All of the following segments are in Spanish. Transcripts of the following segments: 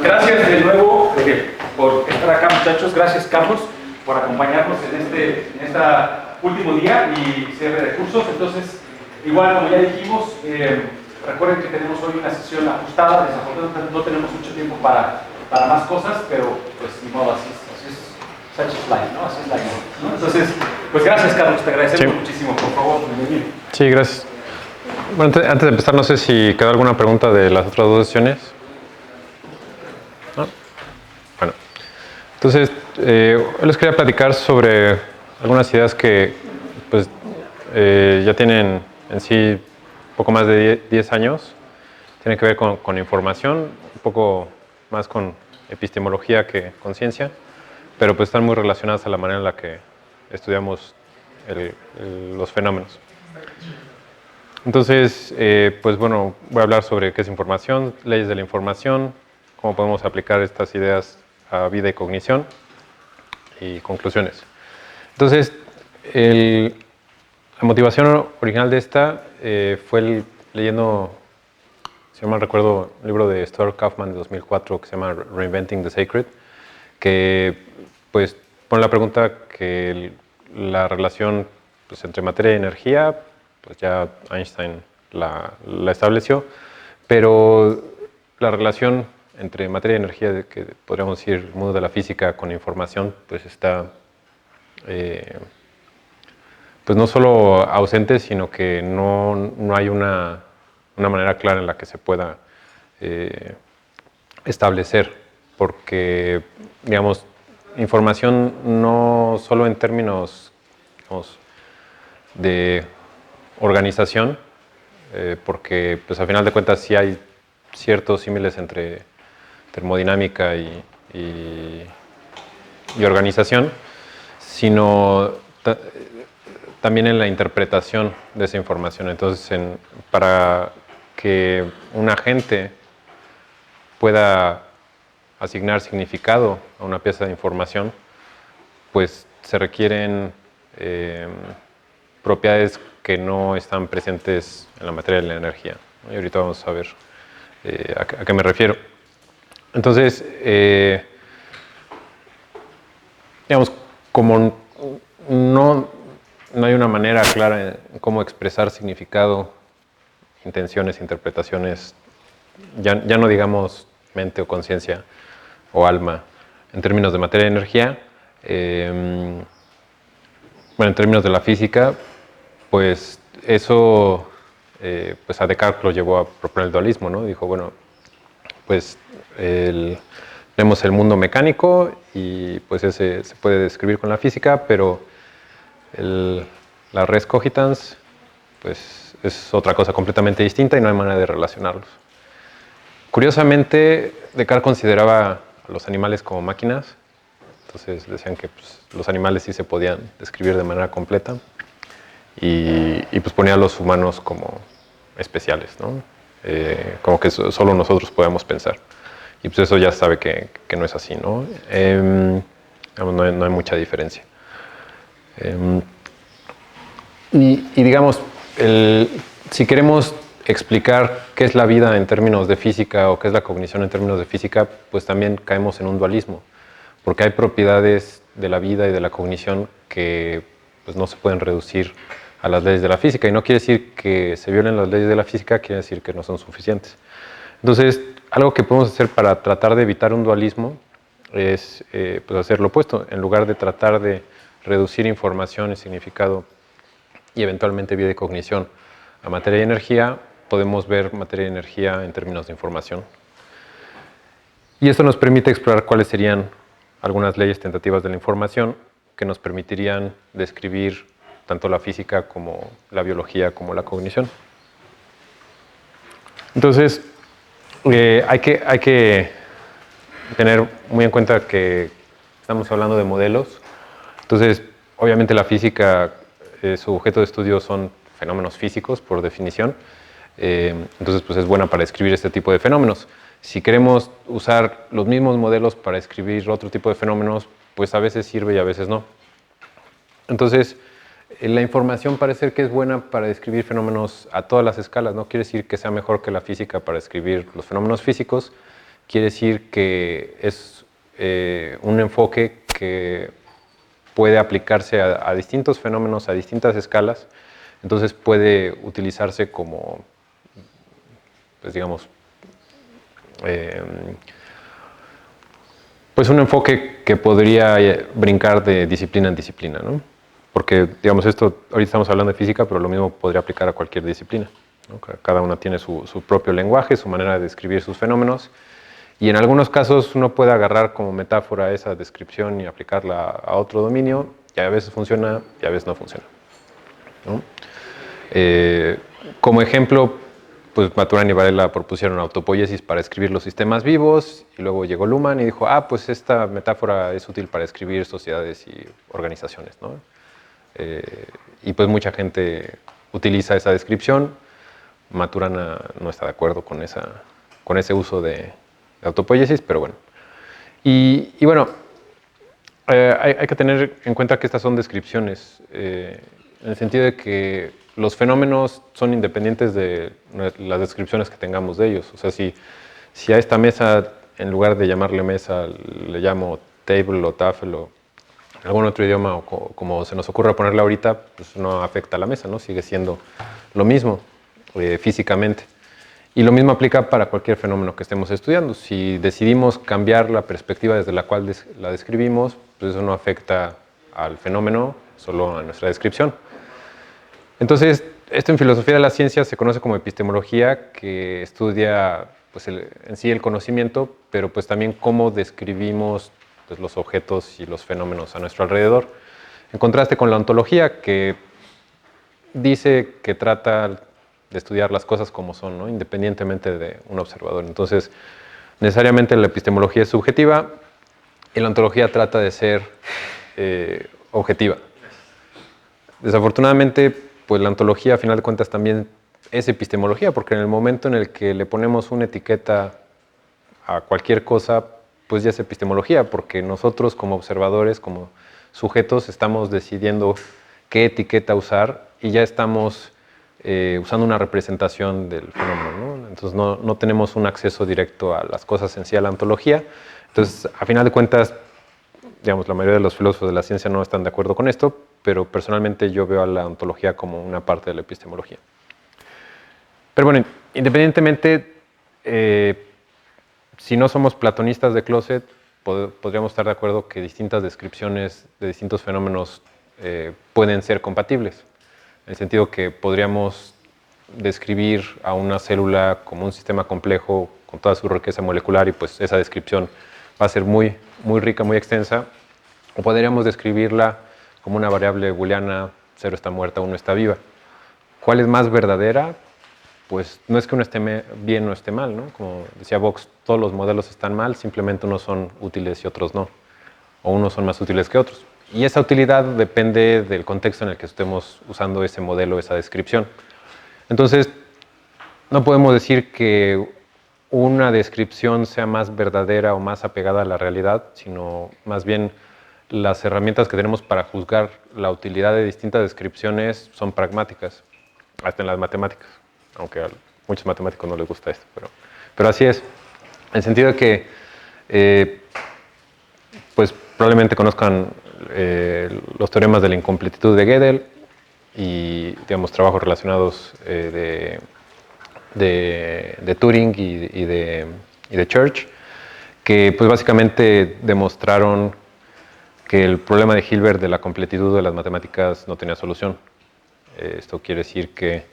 Gracias de nuevo por estar acá, muchachos. Gracias, Carlos, por acompañarnos en este último día y cierre de cursos. Entonces, igual como ya dijimos, recuerden que tenemos hoy una sesión ajustada. Desafortunadamente no tenemos mucho tiempo para más cosas, pero pues ni modo, así es such is life, ¿no? Así es la vida, ¿no? Entonces, pues gracias, Carlos, te agradecemos muchísimo. Por favor, bienvenido. Sí, gracias. Bueno, antes de empezar, no sé si quedó alguna pregunta de las otras dos sesiones. ¿No? Bueno, entonces, hoy les quería platicar sobre algunas ideas que pues, ya tienen en sí poco más de 10 años. Tienen que ver con información, un poco más con epistemología que con ciencia, pero pues están muy relacionadas a la manera en la que estudiamos los fenómenos. Entonces, pues bueno, voy a hablar sobre qué es información, leyes de la información, cómo podemos aplicar estas ideas a vida y cognición y conclusiones. Entonces, la motivación original de esta fue leyendo, si no mal recuerdo, un libro de Stuart Kauffman de 2004 que se llama Reinventing the Sacred, que pues pone la pregunta que la relación pues, entre materia y energía, pues ya Einstein la estableció, pero la relación entre materia y energía, que podríamos decir el mundo de la física con información, pues está pues no solo ausente, sino que no hay una manera clara en la que se pueda establecer, porque, digamos, información no solo en términos, digamos, de organización, porque pues, al final de cuentas sí hay ciertos símiles entre termodinámica y organización, sino también en la interpretación de esa información. Entonces, para que un agente pueda asignar significado a una pieza de información, pues se requieren propiedades que no están presentes en la materia de la energía, ¿no? Y ahorita vamos a ver a qué me refiero. Entonces, digamos, como no hay una manera clara en cómo expresar significado, intenciones, interpretaciones, ya no digamos mente o conciencia o alma, en términos de materia y energía, bueno, en términos de la física, pues eso pues a Descartes lo llevó a proponer el dualismo, ¿no? Dijo, bueno, pues tenemos el mundo mecánico y pues ese se puede describir con la física, pero la res cogitans pues es otra cosa completamente distinta y no hay manera de relacionarlos. Curiosamente, Descartes consideraba a los animales como máquinas, entonces decían que pues, los animales sí se podían describir de manera completa y pues ponía a los humanos como especiales, ¿no? Como que solo nosotros podemos pensar. Y pues eso ya sabe que no es así, ¿no? No hay mucha diferencia. Y digamos, si queremos explicar qué es la vida en términos de física o qué es la cognición en términos de física, pues también caemos en un dualismo, porque hay propiedades de la vida y de la cognición que pues, no se pueden reducir a las leyes de la física, y no quiere decir que se violen las leyes de la física, quiere decir que no son suficientes. Entonces, algo que podemos hacer para tratar de evitar un dualismo es pues hacer lo opuesto. En lugar de tratar de reducir información y significado y eventualmente vida y cognición a materia y energía, podemos ver materia y energía en términos de información. Y esto nos permite explorar cuáles serían algunas leyes tentativas de la información que nos permitirían describir tanto la física como la biología como la cognición. Entonces, hay que tener muy en cuenta que estamos hablando de modelos. Entonces, obviamente la física, su objeto de estudio son fenómenos físicos, por definición. Entonces, pues es buena para describir este tipo de fenómenos. Si queremos usar los mismos modelos para describir otro tipo de fenómenos, pues a veces sirve y a veces no. Entonces, la información parece ser que es buena para describir fenómenos a todas las escalas. No quiere decir que sea mejor que la física para describir los fenómenos físicos, quiere decir que es un enfoque que puede aplicarse a distintos fenómenos, a distintas escalas, entonces puede utilizarse como, pues digamos, pues un enfoque que podría brincar de disciplina en disciplina, ¿no? Porque, digamos, esto, ahorita estamos hablando de física, pero lo mismo podría aplicar a cualquier disciplina, ¿no? Cada una tiene su propio lenguaje, su manera de describir sus fenómenos, y en algunos casos uno puede agarrar como metáfora esa descripción y aplicarla a otro dominio, y a veces funciona y a veces no funciona, ¿no? Como ejemplo, pues Maturana y Varela propusieron autopoiesis para escribir los sistemas vivos, y luego llegó Luhmann y dijo, pues esta metáfora es útil para escribir sociedades y organizaciones, ¿no? Y pues mucha gente utiliza esa descripción. Maturana no está de acuerdo con ese uso de autopoiesis, pero bueno. Y bueno, hay que tener en cuenta que estas son descripciones, en el sentido de que los fenómenos son independientes de las descripciones que tengamos de ellos. O sea, si a esta mesa, en lugar de llamarle mesa, le llamo table o tafel o algún otro idioma, o como se nos ocurra ponerla ahorita, pues no afecta a la mesa, ¿no? Sigue siendo lo mismo físicamente. Y lo mismo aplica para cualquier fenómeno que estemos estudiando. Si decidimos cambiar la perspectiva desde la cual la describimos, pues eso no afecta al fenómeno, solo a nuestra descripción. Entonces, esto en filosofía de la ciencia se conoce como epistemología, que estudia pues, en sí el conocimiento, pero pues también cómo describimos pues, los objetos y los fenómenos a nuestro alrededor. En contraste con la ontología, que dice que trata de estudiar las cosas como son, ¿no? Independientemente de un observador. Entonces, necesariamente la epistemología es subjetiva y la ontología trata de ser objetiva. Desafortunadamente, pues la ontología, a final de cuentas, también es epistemología, porque en el momento en el que le ponemos una etiqueta a cualquier cosa, pues ya es epistemología, porque nosotros como observadores, como sujetos, estamos decidiendo qué etiqueta usar y ya estamos usando una representación del fenómeno, ¿no? Entonces no tenemos un acceso directo a las cosas en sí, a la ontología. Entonces, a final de cuentas, digamos, la mayoría de los filósofos de la ciencia no están de acuerdo con esto, pero personalmente yo veo a la ontología como una parte de la epistemología. Pero bueno, independientemente, si no somos platonistas de closet, podríamos estar de acuerdo que distintas descripciones de distintos fenómenos pueden ser compatibles, en el sentido que podríamos describir a una célula como un sistema complejo con toda su riqueza molecular y pues esa descripción va a ser muy, muy rica, muy extensa, o podríamos describirla como una variable booleana, 0 está muerta, 1 está viva. ¿Cuál es más verdadera? Pues no es que uno esté bien o esté mal, ¿no? Como decía Vox, todos los modelos están mal, simplemente unos son útiles y otros no, o unos son más útiles que otros. Y esa utilidad depende del contexto en el que estemos usando ese modelo, esa descripción. Entonces, no podemos decir que una descripción sea más verdadera o más apegada a la realidad, sino más bien las herramientas que tenemos para juzgar la utilidad de distintas descripciones son pragmáticas, hasta en las matemáticas, aunque a muchos matemáticos no les gusta esto, pero así es, en el sentido de que pues probablemente conozcan los teoremas de la incompletitud de Gödel y, digamos, trabajos relacionados de Turing y de Church, que pues básicamente demostraron que el problema de Hilbert de la completitud de las matemáticas no tenía solución. Esto quiere decir que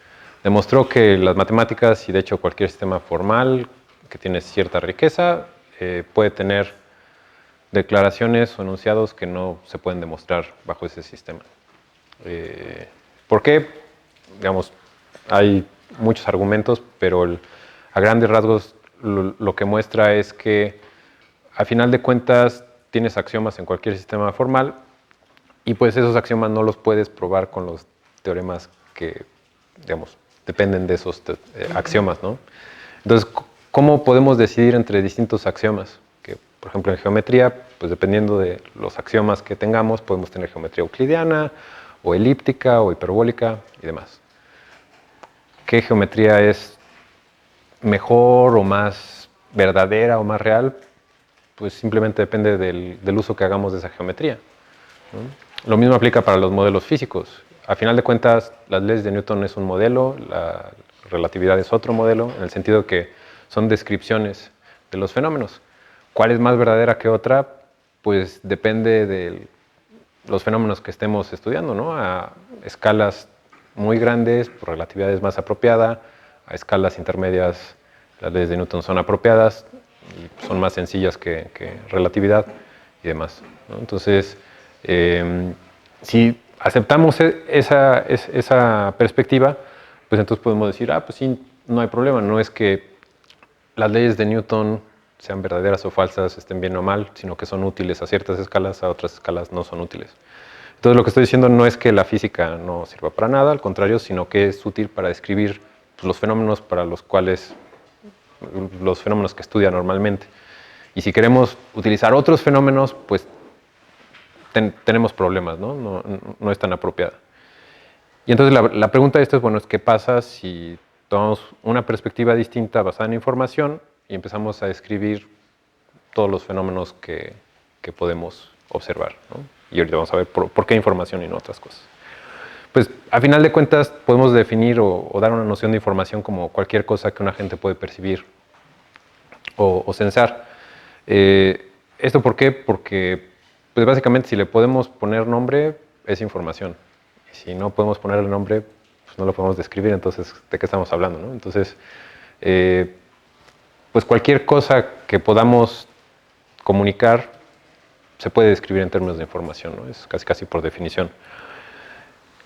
demostró que las matemáticas, y de hecho cualquier sistema formal que tiene cierta riqueza, puede tener declaraciones o enunciados que no se pueden demostrar bajo ese sistema. ¿Por qué? Digamos, hay muchos argumentos, pero a grandes rasgos lo que muestra es que, a final de cuentas, tienes axiomas en cualquier sistema formal y pues esos axiomas no los puedes probar con los teoremas que, digamos, dependen de esos axiomas, ¿no? Entonces, ¿cómo podemos decidir entre distintos axiomas? Que, por ejemplo, en geometría, pues dependiendo de los axiomas que tengamos, podemos tener geometría euclidiana, o elíptica, o hiperbólica, y demás. ¿Qué geometría es mejor o más verdadera o más real, pues simplemente depende del uso que hagamos de esa geometría, ¿no? Lo mismo aplica para los modelos físicos. A final de cuentas, las leyes de Newton es un modelo, la relatividad es otro modelo, en el sentido que son descripciones de los fenómenos. ¿Cuál es más verdadera que otra? Pues depende de los fenómenos que estemos estudiando, ¿no? A escalas muy grandes, pues, relatividad es más apropiada, a escalas intermedias las leyes de Newton son apropiadas y son más sencillas que relatividad y demás, ¿no? Entonces, si aceptamos esa perspectiva, pues entonces podemos decir, pues sí, no hay problema, no es que las leyes de Newton sean verdaderas o falsas, estén bien o mal, sino que son útiles a ciertas escalas, a otras escalas no son útiles. Entonces lo que estoy diciendo no es que la física no sirva para nada, al contrario, sino que es útil para describir pues, los fenómenos los fenómenos que estudia normalmente. Y si queremos utilizar otros fenómenos, pues tenemos problemas, ¿no? No es tan apropiada. Y entonces la pregunta de esto es, bueno, ¿qué pasa si tomamos una perspectiva distinta basada en información y empezamos a describir todos los fenómenos que podemos observar, ¿no? Y ahorita vamos a ver por qué información y no otras cosas. Pues a final de cuentas podemos definir o dar una noción de información como cualquier cosa que una gente puede percibir o sensar. ¿Esto por qué? Porque pues básicamente si le podemos poner nombre es información. Y si no podemos ponerle nombre, pues no lo podemos describir, entonces ¿de qué estamos hablando, no? Entonces, pues cualquier cosa que podamos comunicar se puede describir en términos de información, ¿no? Es casi por definición.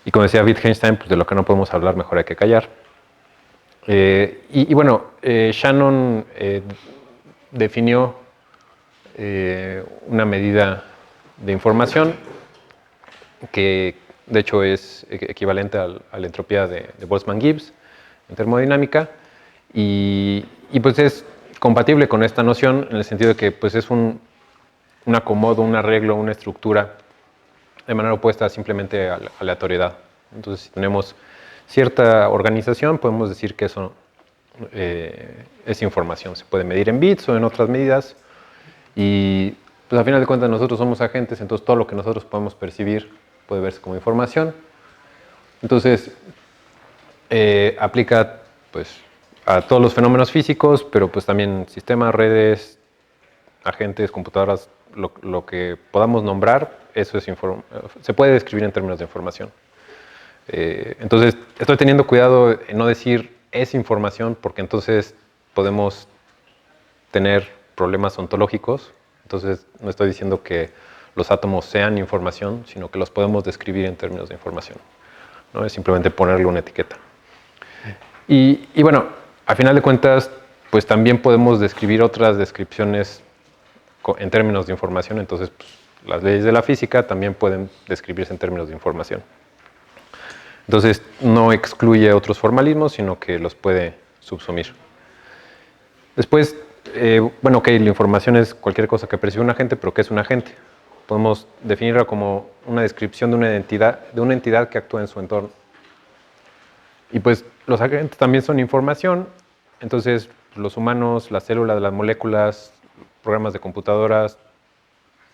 Y como decía Wittgenstein, pues de lo que no podemos hablar mejor hay que callar. Y bueno, Shannon definió una medida de información que de hecho es equivalente a la entropía de Boltzmann-Gibbs en termodinámica y pues es compatible con esta noción en el sentido de que pues es un acomodo, un arreglo, una estructura de manera opuesta simplemente a la aleatoriedad. Entonces, si tenemos cierta organización, podemos decir que eso es información. Se puede medir en bits o en otras medidas y pues a final de cuentas nosotros somos agentes, entonces todo lo que nosotros podemos percibir puede verse como información. Entonces, aplica pues a todos los fenómenos físicos, pero pues también sistemas, redes, agentes, computadoras, lo que podamos nombrar, eso se puede describir en términos de información. Entonces, estoy teniendo cuidado en no decir es información, porque entonces podemos tener problemas ontológicos. Entonces, no estoy diciendo que los átomos sean información, sino que los podemos describir en términos de información, ¿no? Es simplemente ponerle una etiqueta. Y bueno, a final de cuentas, pues también podemos describir otras descripciones en términos de información, entonces pues, las leyes de la física también pueden describirse en términos de información. Entonces no excluye otros formalismos, sino que los puede subsumir. Después, bueno, ok, la información es cualquier cosa que percibe un agente, pero ¿qué es un agente? Podemos definirla como una descripción de una entidad que actúa en su entorno. Y pues los agentes también son información, entonces los humanos, las células, las moléculas, programas de computadoras,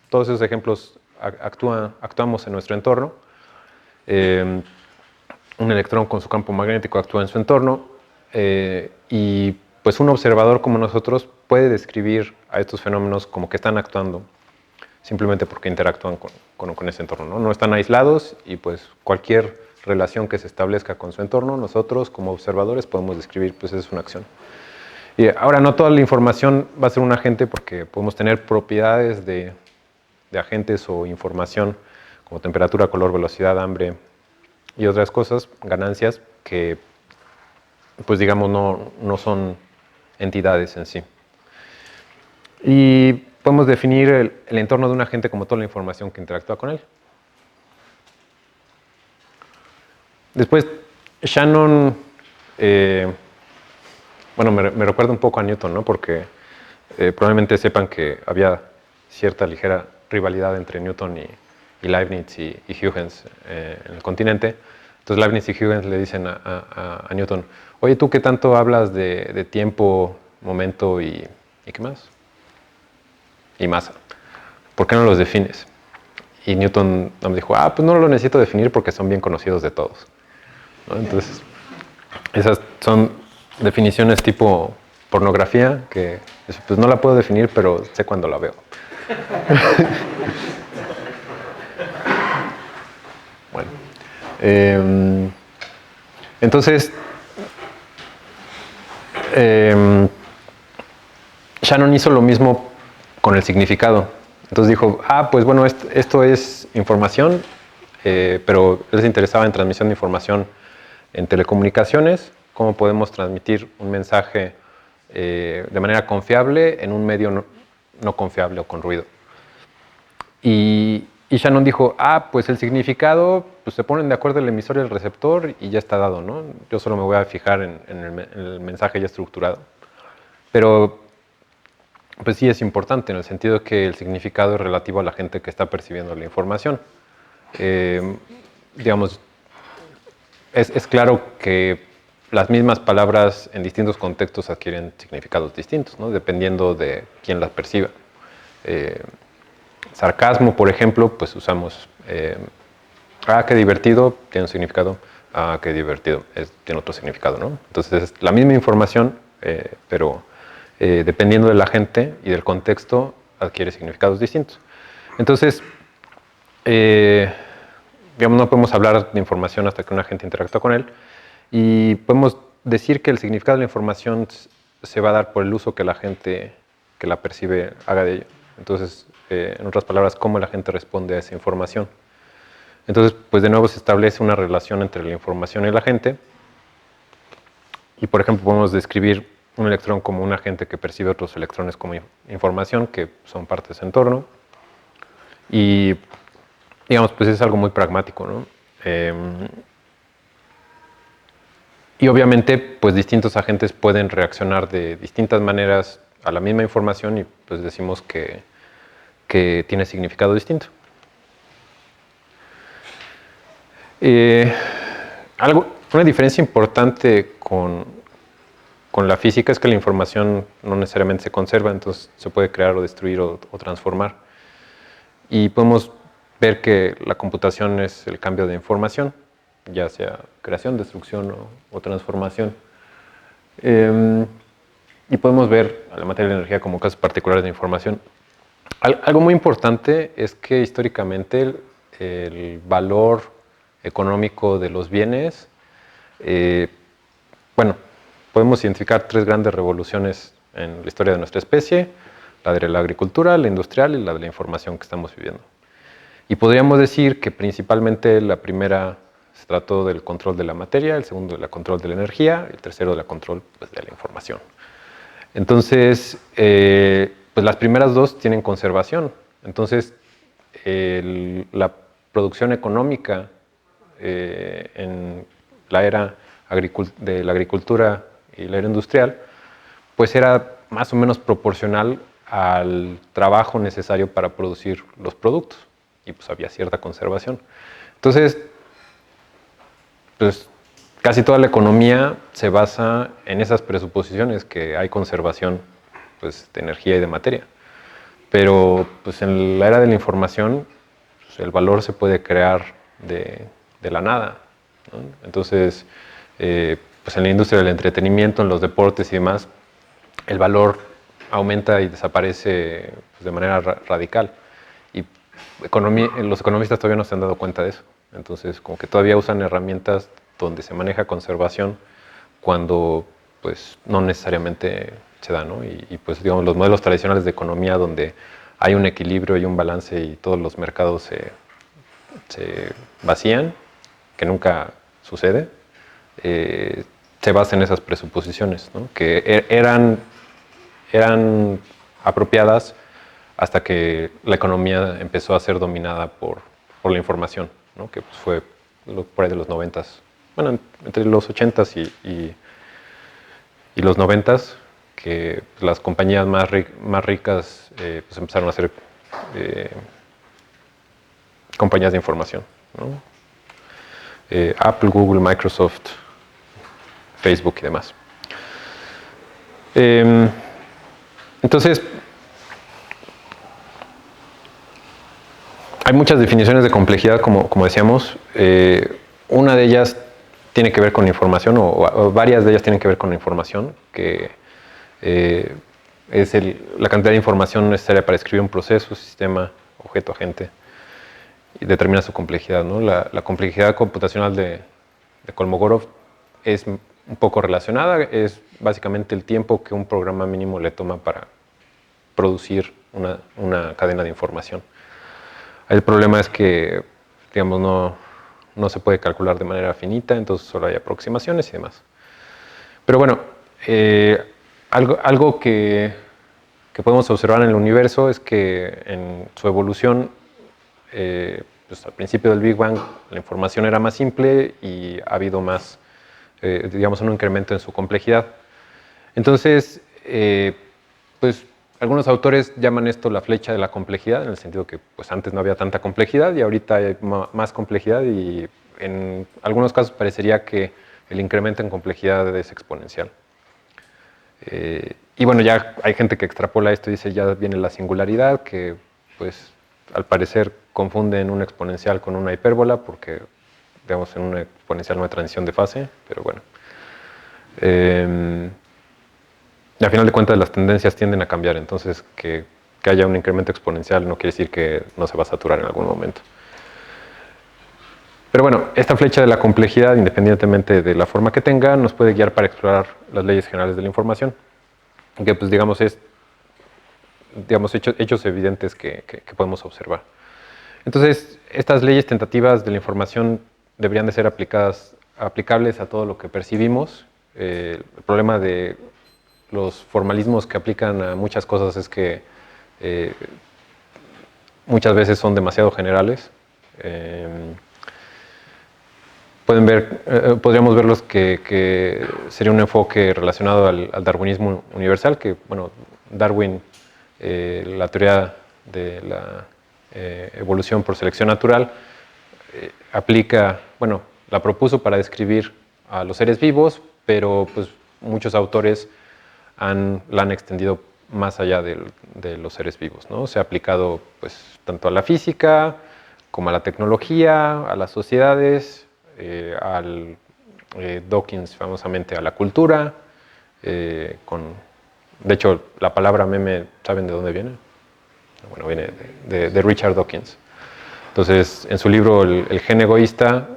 todos esos ejemplos actuamos en nuestro entorno. Un electrón con su campo magnético actúa en su entorno y pues un observador como nosotros puede describir a estos fenómenos como que están actuando simplemente porque interactúan con ese entorno, ¿no? No están aislados y pues cualquier relación que se establezca con su entorno, nosotros como observadores podemos describir, pues esa es una acción. Y ahora, no toda la información va a ser un agente porque podemos tener propiedades de agentes o información como temperatura, color, velocidad, hambre y otras cosas, ganancias, que pues digamos no son entidades en sí. Y podemos definir el entorno de un agente como toda la información que interactúa con él. Después, Shannon... bueno, me recuerda un poco a Newton, ¿no? Porque probablemente sepan que había cierta ligera rivalidad entre Newton y Leibniz y Huygens en el continente. Entonces Leibniz y Huygens le dicen a Newton, oye, ¿tú qué tanto hablas de tiempo, momento y ¿Y qué más? Y masa. ¿Por qué no los defines? Y Newton nos dijo, pues no lo necesito definir porque son bien conocidos de todos, ¿no? Entonces, esas son definiciones tipo pornografía, que pues no la puedo definir, pero sé cuando la veo. Bueno. Entonces, Shannon hizo lo mismo con el significado. Entonces dijo, pues bueno, esto es información, pero él se interesaba en transmisión de información en telecomunicaciones, cómo podemos transmitir un mensaje de manera confiable en un medio no confiable o con ruido. Y Shannon dijo, pues el significado, pues se ponen de acuerdo el emisor y el receptor y ya está dado, ¿no? Yo solo me voy a fijar en el mensaje ya estructurado. Pero pues sí es importante en el sentido de que el significado es relativo a la gente que está percibiendo la información. Digamos, es claro que las mismas palabras en distintos contextos adquieren significados distintos, ¿no? Dependiendo de quién las perciba. Sarcasmo, por ejemplo, pues usamos qué divertido, tiene un significado, qué divertido, tiene otro significado, ¿no? Entonces es la misma información, pero dependiendo de la gente y del contexto, adquiere significados distintos. Entonces, digamos, no podemos hablar de información hasta que un agente interactúa con él, y podemos decir que el significado de la información se va a dar por el uso que la gente que la percibe haga de ello. Entonces, en otras palabras, cómo la gente responde a esa información. Entonces, pues de nuevo se establece una relación entre la información y la gente. Y, por ejemplo, podemos describir un electrón como un agente que percibe otros electrones como información, que son parte de su entorno. Y, digamos, pues es algo muy pragmático, ¿no? Y obviamente, pues distintos agentes pueden reaccionar de distintas maneras a la misma información y pues decimos que tiene significado distinto. Una diferencia importante con la física es que la información no necesariamente se conserva, entonces se puede crear o destruir o transformar. Y podemos ver que la computación es el cambio de información, ya sea creación, destrucción o transformación. Y podemos ver a la materia de la energía como casos particulares de información. Algo muy importante es que históricamente el valor económico de los bienes, podemos identificar 3 grandes revoluciones en la historia de nuestra especie: la de la agricultura, la industrial y la de la información que estamos viviendo. Y podríamos decir que principalmente la primera se trató del control de la materia, el segundo del control de la energía, el tercero del control de la información. Entonces, pues las primeras 2 tienen conservación. Entonces, la producción económica en la era de la agricultura y la era industrial, pues era más o menos proporcional al trabajo necesario para producir los productos, y pues había cierta conservación. Entonces, pues casi toda la economía se basa en esas presuposiciones, que hay conservación, pues, de energía y de materia. Pero pues en la era de la información, pues, el valor se puede crear de la nada, ¿no? Entonces, pues en la industria del entretenimiento, en los deportes y demás, el valor aumenta y desaparece, pues, de manera radical. Y los economistas todavía no se han dado cuenta de eso. Entonces, como que todavía usan herramientas donde se maneja conservación cuando pues no necesariamente se da, ¿no? Y pues digamos, los modelos tradicionales de economía donde hay un equilibrio y un balance y todos los mercados se vacían, que nunca sucede, se basa en esas presuposiciones, ¿no? Que eran apropiadas hasta que la economía empezó a ser dominada por la información, ¿no? Que pues fue por ahí de los 90s, bueno, entre los 80s y los 90s, que las compañías más ricas pues empezaron a ser compañías de información, ¿no? Apple, Google, Microsoft, Facebook y demás. Entonces, hay muchas definiciones de complejidad, como decíamos. Una de ellas tiene que ver con información, o varias de ellas tienen que ver con la información, que es la cantidad de información necesaria para escribir un proceso, sistema, objeto, agente, y determina su complejidad, ¿no? La complejidad computacional de Kolmogorov es un poco relacionada, es básicamente el tiempo que un programa mínimo le toma para producir una cadena de información. El problema es que, digamos, no se puede calcular de manera finita, entonces solo hay aproximaciones y demás. Pero bueno, algo que podemos observar en el universo es que en su evolución, pues al principio del Big Bang, la información era más simple y ha habido más, digamos, un incremento en su complejidad. Entonces, pues algunos autores llaman esto la flecha de la complejidad, en el sentido que pues antes no había tanta complejidad y ahorita hay más complejidad, y en algunos casos parecería que el incremento en complejidad es exponencial. Y bueno, ya hay gente que extrapola esto y dice ya viene la singularidad, que pues al parecer confunden una exponencial con una hipérbola, porque digamos en una exponencial no hay transición de fase, pero bueno. Y al final de cuentas las tendencias tienden a cambiar, entonces que haya un incremento exponencial no quiere decir que no se va a saturar en algún momento. Pero bueno, esta flecha de la complejidad, independientemente de la forma que tenga, nos puede guiar para explorar las leyes generales de la información, que pues digamos es hechos evidentes que podemos observar. Entonces, estas leyes tentativas de la información deberían de ser aplicables a todo lo que percibimos. El problema de los formalismos que aplican a muchas cosas es que muchas veces son demasiado generales. Podríamos verlos que sería un enfoque relacionado al darwinismo universal, que bueno, Darwin, la teoría de la evolución por selección natural, la propuso para describir a los seres vivos, pero pues muchos autores la han extendido más allá de los seres vivos, ¿no? Se ha aplicado pues tanto a la física como a la tecnología, a las sociedades, Dawkins famosamente a la cultura, de hecho la palabra meme, ¿saben de dónde viene? Bueno, viene de Richard Dawkins. Entonces, en su libro El gen egoísta,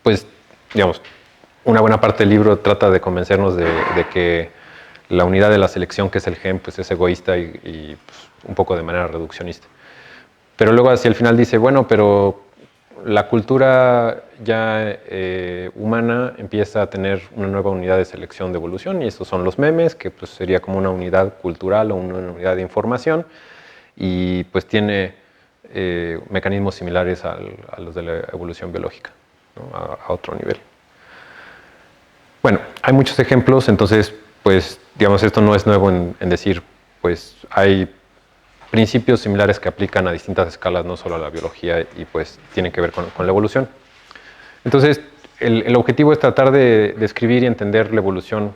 pues, digamos, una buena parte del libro trata de convencernos de que la unidad de la selección, que es el gen, pues es egoísta y pues, un poco de manera reduccionista. Pero luego hacia el final dice, bueno, pero la cultura ya humana empieza a tener una nueva unidad de selección de evolución, y estos son los memes, que pues sería como una unidad cultural o una unidad de información, y pues tiene mecanismos similares a los de la evolución biológica, ¿no? A otro nivel. Bueno, hay muchos ejemplos, entonces, pues, digamos, esto no es nuevo en decir, pues, hay principios similares que aplican a distintas escalas, no solo a la biología, y pues tienen que ver con la evolución. Entonces, el objetivo es tratar de describir y entender la evolución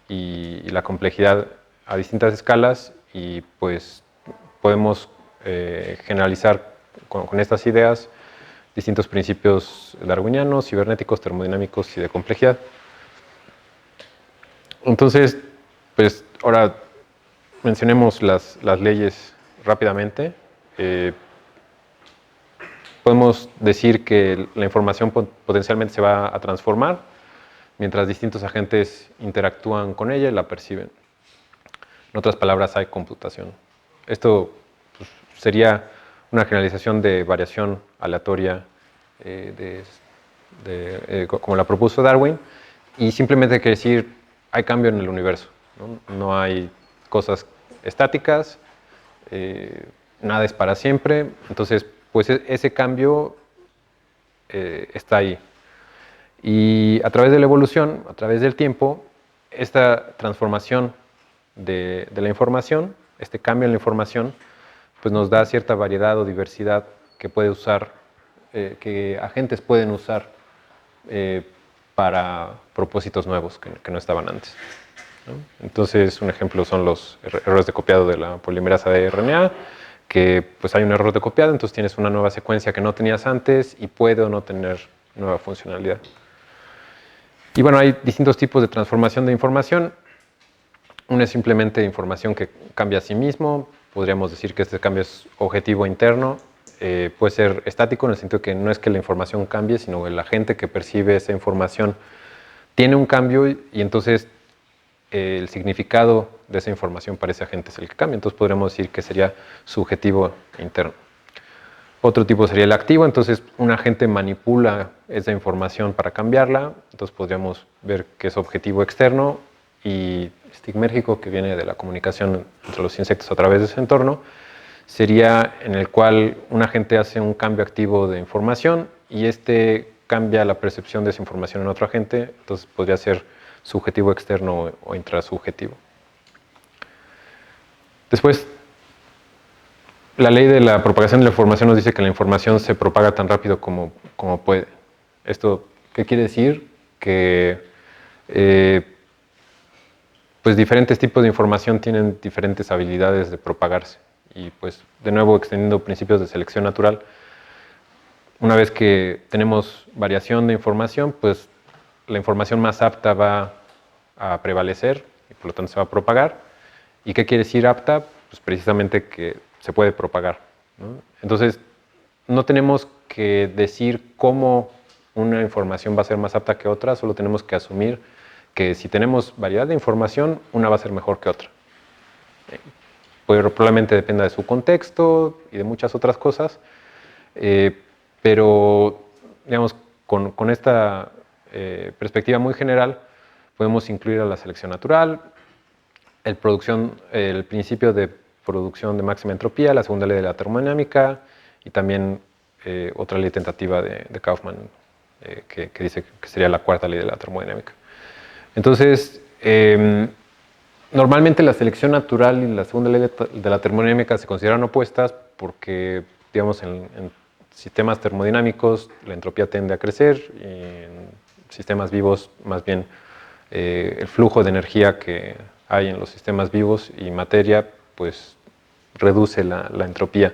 y la complejidad a distintas escalas, y pues podemos generalizar con estas ideas distintos principios darwinianos, cibernéticos, termodinámicos y de complejidad. Entonces, pues ahora mencionemos las leyes rápidamente. Podemos decir que la información potencialmente se va a transformar mientras distintos agentes interactúan con ella y la perciben. En otras palabras, hay computación. Esto pues, sería una generalización de variación aleatoria como la propuso Darwin, y simplemente quiere decir hay cambio en el universo, ¿no? No hay cosas estáticas, nada es para siempre, entonces pues ese cambio está ahí. Y a través de la evolución, a través del tiempo, esta transformación de la información, este cambio en la información, pues nos da cierta variedad o diversidad que puede usar, que agentes pueden usar para propósitos nuevos que no estaban antes. ¿no? Entonces, un ejemplo son los errores de copiado de la polimerasa de RNA, que pues hay un error de copiado, entonces tienes una nueva secuencia que no tenías antes y puede o no tener nueva funcionalidad. Y bueno, hay distintos tipos de transformación de información. Una es simplemente información que cambia a sí mismo. Podríamos decir que este cambio es objetivo interno. Puede ser estático en el sentido que no es que la información cambie, sino que el agente que percibe esa información tiene un cambio y entonces el significado de esa información para ese agente es el que cambia. Entonces podríamos decir que sería subjetivo interno. Otro tipo sería el activo, entonces un agente manipula esa información para cambiarla, entonces podríamos ver que es objetivo externo, y estigmérgico, que viene de la comunicación entre los insectos a través de su entorno, sería en el cual un agente hace un cambio activo de información y este cambia la percepción de esa información en otro agente, entonces podría ser subjetivo externo o intrasubjetivo. Después, la ley de la propagación de la información nos dice que la información se propaga tan rápido como puede. ¿Esto qué quiere decir? Que pues diferentes tipos de información tienen diferentes habilidades de propagarse. Y pues de nuevo, extendiendo principios de selección natural, una vez que tenemos variación de información, pues la información más apta va a prevalecer y por lo tanto se va a propagar. ¿Y qué quiere decir apta? Pues precisamente que se puede propagar, ¿no? Entonces, no tenemos que decir cómo una información va a ser más apta que otra, solo tenemos que asumir que si tenemos variedad de información, una va a ser mejor que otra. Probablemente dependa de su contexto y de muchas otras cosas, pero digamos, con esta perspectiva muy general, podemos incluir a la selección natural, el principio de producción de máxima entropía, la segunda ley de la termodinámica y también otra ley tentativa de Kauffman que dice que sería la cuarta ley de la termodinámica. Entonces, normalmente la selección natural y la segunda ley de la termodinámica se consideran opuestas porque, digamos, en sistemas termodinámicos la entropía tiende a crecer y en sistemas vivos más bien el flujo de energía que hay en los sistemas vivos y materia pues reduce la entropía.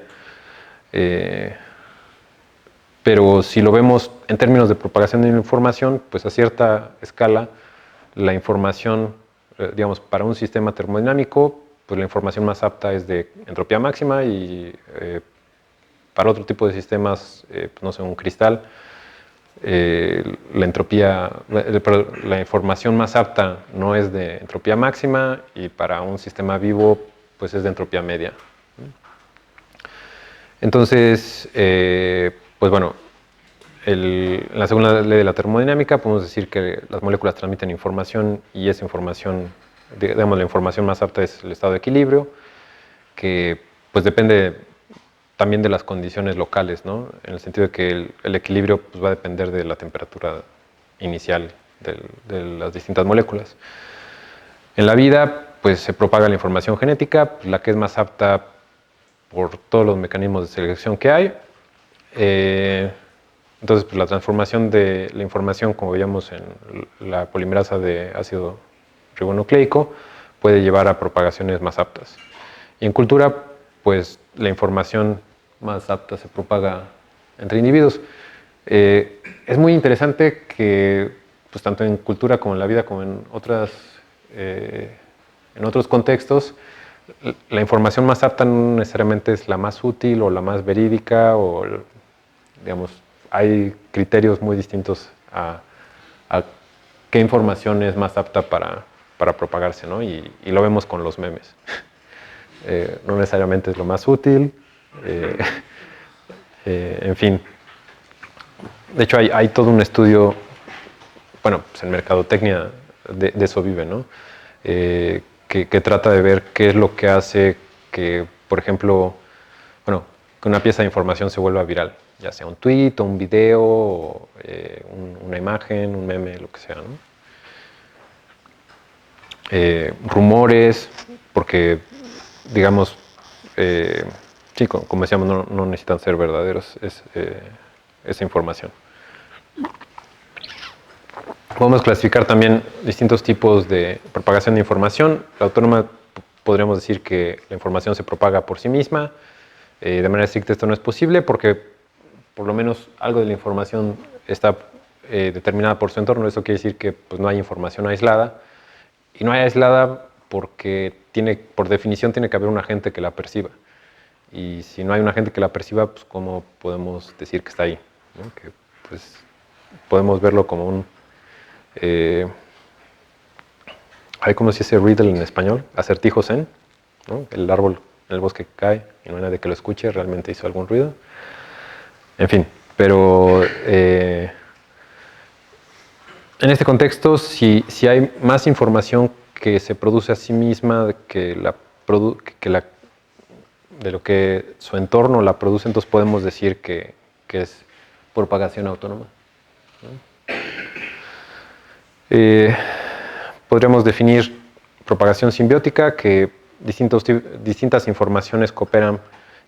Pero si lo vemos en términos de propagación de información, pues a cierta escala la información, digamos, para un sistema termodinámico, pues la información más apta es de entropía máxima y para otro tipo de sistemas, pues no sé, un cristal, la información más apta no es de entropía máxima y para un sistema vivo pues es de entropía media. Entonces, pues bueno, en la segunda ley de la termodinámica podemos decir que las moléculas transmiten información y esa información, digamos, la información más apta es el estado de equilibrio, que pues depende también de las condiciones locales, ¿no? En el sentido de que el equilibrio pues, va a depender de la temperatura inicial de las distintas moléculas. En la vida, pues se propaga la información genética, pues, la que es más apta por todos los mecanismos de selección que hay. Entonces, pues, la transformación de la información, como veíamos en la polimerasa de ácido ribonucleico, puede llevar a propagaciones más aptas. Y en cultura, pues la información más apta se propaga entre individuos. Es muy interesante que, pues, tanto en cultura como en la vida, como en otros contextos, la información más apta no necesariamente es la más útil o la más verídica, o, digamos, hay criterios muy distintos a qué información es más apta para propagarse, ¿no? Y lo vemos con los memes. No necesariamente es lo más útil, en fin. De hecho, hay todo un estudio, bueno, pues en mercadotecnia de eso vive, ¿no? Que trata de ver qué es lo que hace que, por ejemplo, bueno, que una pieza de información se vuelva viral, ya sea un tweet o un video, o, una imagen, un meme, lo que sea, ¿no? Rumores, porque, digamos, sí, como decíamos, no necesitan ser verdaderos esa información. Podemos clasificar también distintos tipos de propagación de información. La autónoma podríamos decir que la información se propaga por sí misma. De manera estricta esto no es posible porque por lo menos algo de la información está determinada por su entorno. Eso quiere decir que pues, no hay información aislada. Y no hay aislada porque por definición tiene que haber un agente que la perciba. Y si no hay un agente que la perciba, pues ¿cómo podemos decir que está ahí? ¿No? Que, pues, podemos verlo como un... ¿cómo se dice riddle en español? Acertijo zen, ¿no? El árbol en el bosque que cae y no hay nadie que lo escuche, realmente hizo algún ruido. En fin, pero en este contexto, si hay más información que se produce a sí misma de lo que su entorno la produce, entonces podemos decir que es propagación autónoma, ¿no? Podríamos definir propagación simbiótica, que distintas informaciones cooperan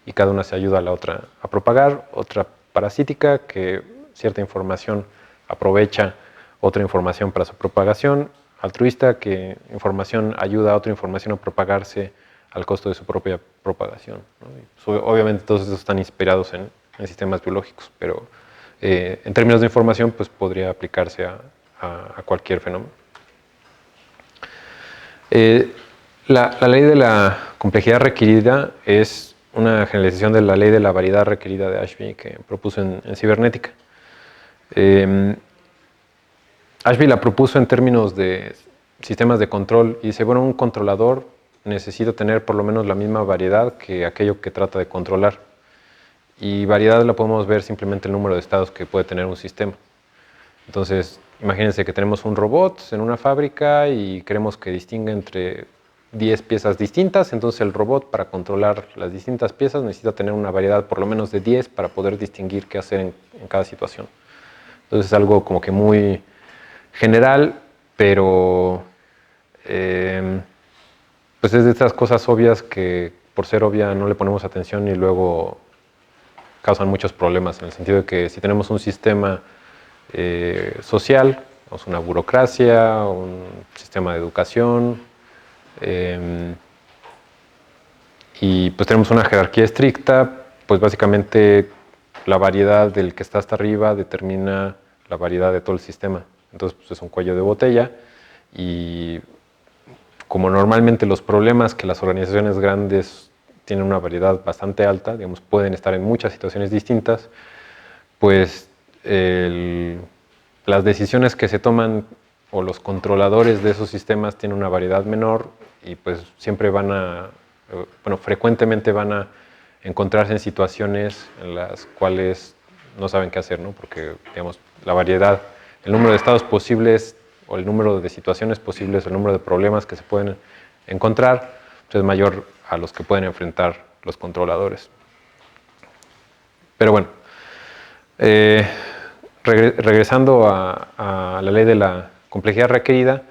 y cada una se ayuda a la otra a propagar. Otra parasítica, que cierta información aprovecha otra información para su propagación. Altruista, que información ayuda a otra información a propagarse al costo de su propia propagación, ¿no? Obviamente todos estos están inspirados en sistemas biológicos, pero en términos de información pues podría aplicarse a cualquier fenómeno. La ley de la complejidad requerida es una generalización de la ley de la variedad requerida de Ashby que propuso en cibernética. Ashby la propuso en términos de sistemas de control y dice, bueno, un controlador necesita tener por lo menos la misma variedad que aquello que trata de controlar. Y variedad la podemos ver simplemente el número de estados que puede tener un sistema. Entonces, imagínense que tenemos un robot en una fábrica y queremos que distinga entre 10 piezas distintas, entonces el robot para controlar las distintas piezas necesita tener una variedad por lo menos de 10 para poder distinguir qué hacer en cada situación. Entonces es algo como que muy general, pero pues es de estas cosas obvias que por ser obvia no le ponemos atención y luego causan muchos problemas, en el sentido de que si tenemos un sistema social, o una burocracia, un sistema de educación, y pues tenemos una jerarquía estricta, pues básicamente la variedad del que está hasta arriba determina la variedad de todo el sistema. Entonces pues es un cuello de botella y como normalmente los problemas que las organizaciones grandes tienen una variedad bastante alta, digamos, pueden estar en muchas situaciones distintas, pues las decisiones que se toman o los controladores de esos sistemas tienen una variedad menor y pues siempre frecuentemente van a encontrarse en situaciones en las cuales no saben qué hacer, ¿no? Porque, digamos, la variedad, el número de estados posibles o el número de situaciones posibles, el número de problemas que se pueden encontrar, pues es mayor a los que pueden enfrentar los controladores. Pero bueno, regresando a la ley de la complejidad requerida,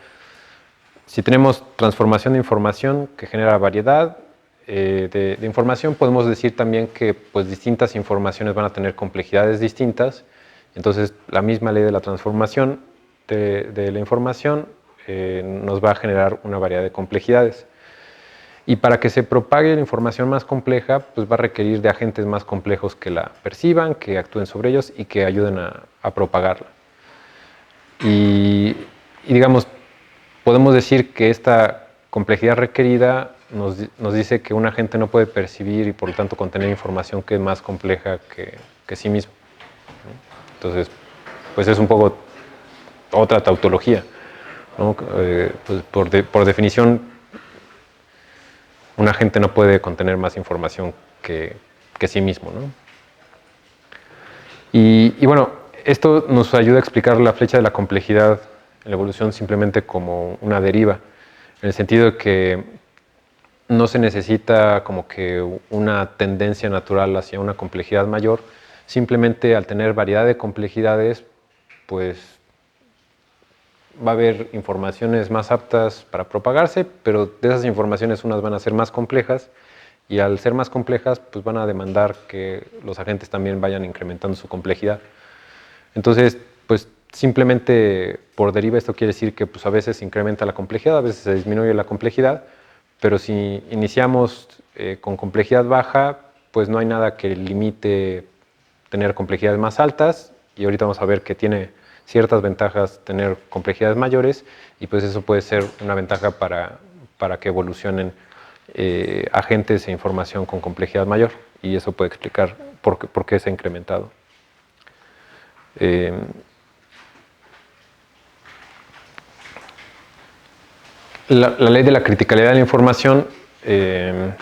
si tenemos transformación de información que genera variedad de información, podemos decir también que pues, distintas informaciones van a tener complejidades distintas. Entonces, la misma ley de la transformación de la información nos va a generar una variedad de complejidades. Y para que se propague la información más compleja, pues va a requerir de agentes más complejos que la perciban, que actúen sobre ellos y que ayuden a propagarla. Y digamos, podemos decir que esta complejidad requerida nos dice que un agente no puede percibir y por lo tanto contener información que es más compleja que sí mismo. Entonces, pues es un poco otra tautología, ¿no? Pues por definición, un agente no puede contener más información que sí mismo, ¿no? Y bueno, esto nos ayuda a explicar la flecha de la complejidad en la evolución simplemente como una deriva, en el sentido de que no se necesita como que una tendencia natural hacia una complejidad mayor, simplemente al tener variedad de complejidades, pues va a haber informaciones más aptas para propagarse, pero de esas informaciones unas van a ser más complejas y al ser más complejas pues van a demandar que los agentes también vayan incrementando su complejidad. Entonces, pues simplemente por deriva esto quiere decir que pues, a veces se incrementa la complejidad, a veces se disminuye la complejidad, pero si iniciamos con complejidad baja, pues no hay nada que limite tener complejidades más altas, y ahorita vamos a ver que tiene ciertas ventajas tener complejidades mayores, y pues eso puede ser una ventaja para que evolucionen agentes e información con complejidad mayor, y eso puede explicar por qué se ha incrementado. La ley de la criticalidad de la información, digamos,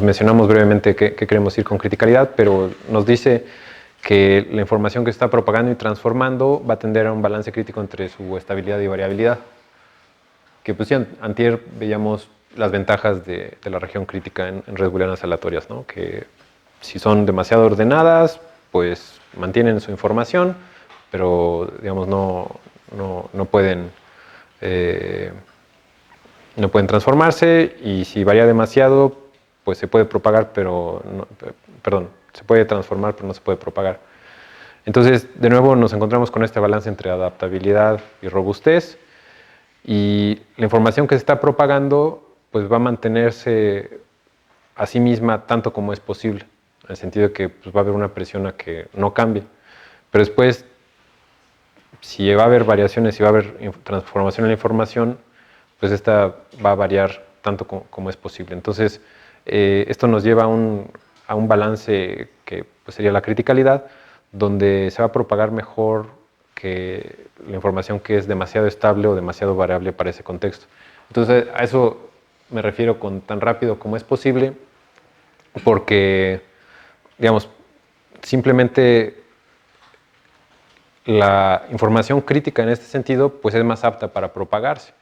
mencionamos brevemente qué queremos decir con criticalidad, pero nos dice que la información que se está propagando y transformando va a tender a un balance crítico entre su estabilidad y variabilidad. Que pues sí, antier veíamos las ventajas de la región crítica en redes booleanas aleatorias, ¿no? Que si son demasiado ordenadas, pues mantienen su información, pero digamos no pueden transformarse, y si varía demasiado, pues se puede propagar, pero se puede transformar, pero no se puede propagar. Entonces, de nuevo nos encontramos con este balance entre adaptabilidad y robustez, y la información que se está propagando pues va a mantenerse a sí misma tanto como es posible, en el sentido de que pues, va a haber una presión a que no cambie. Pero después, si va a haber variaciones, si va a haber transformación en la información, pues esta va a variar tanto como es posible. Entonces, esto nos lleva a un balance que pues, sería la criticalidad, donde se va a propagar mejor que la información que es demasiado estable o demasiado variable para ese contexto. Entonces, a eso me refiero con tan rápido como es posible, porque, digamos, simplemente la información crítica en este sentido pues es más apta para propagarse,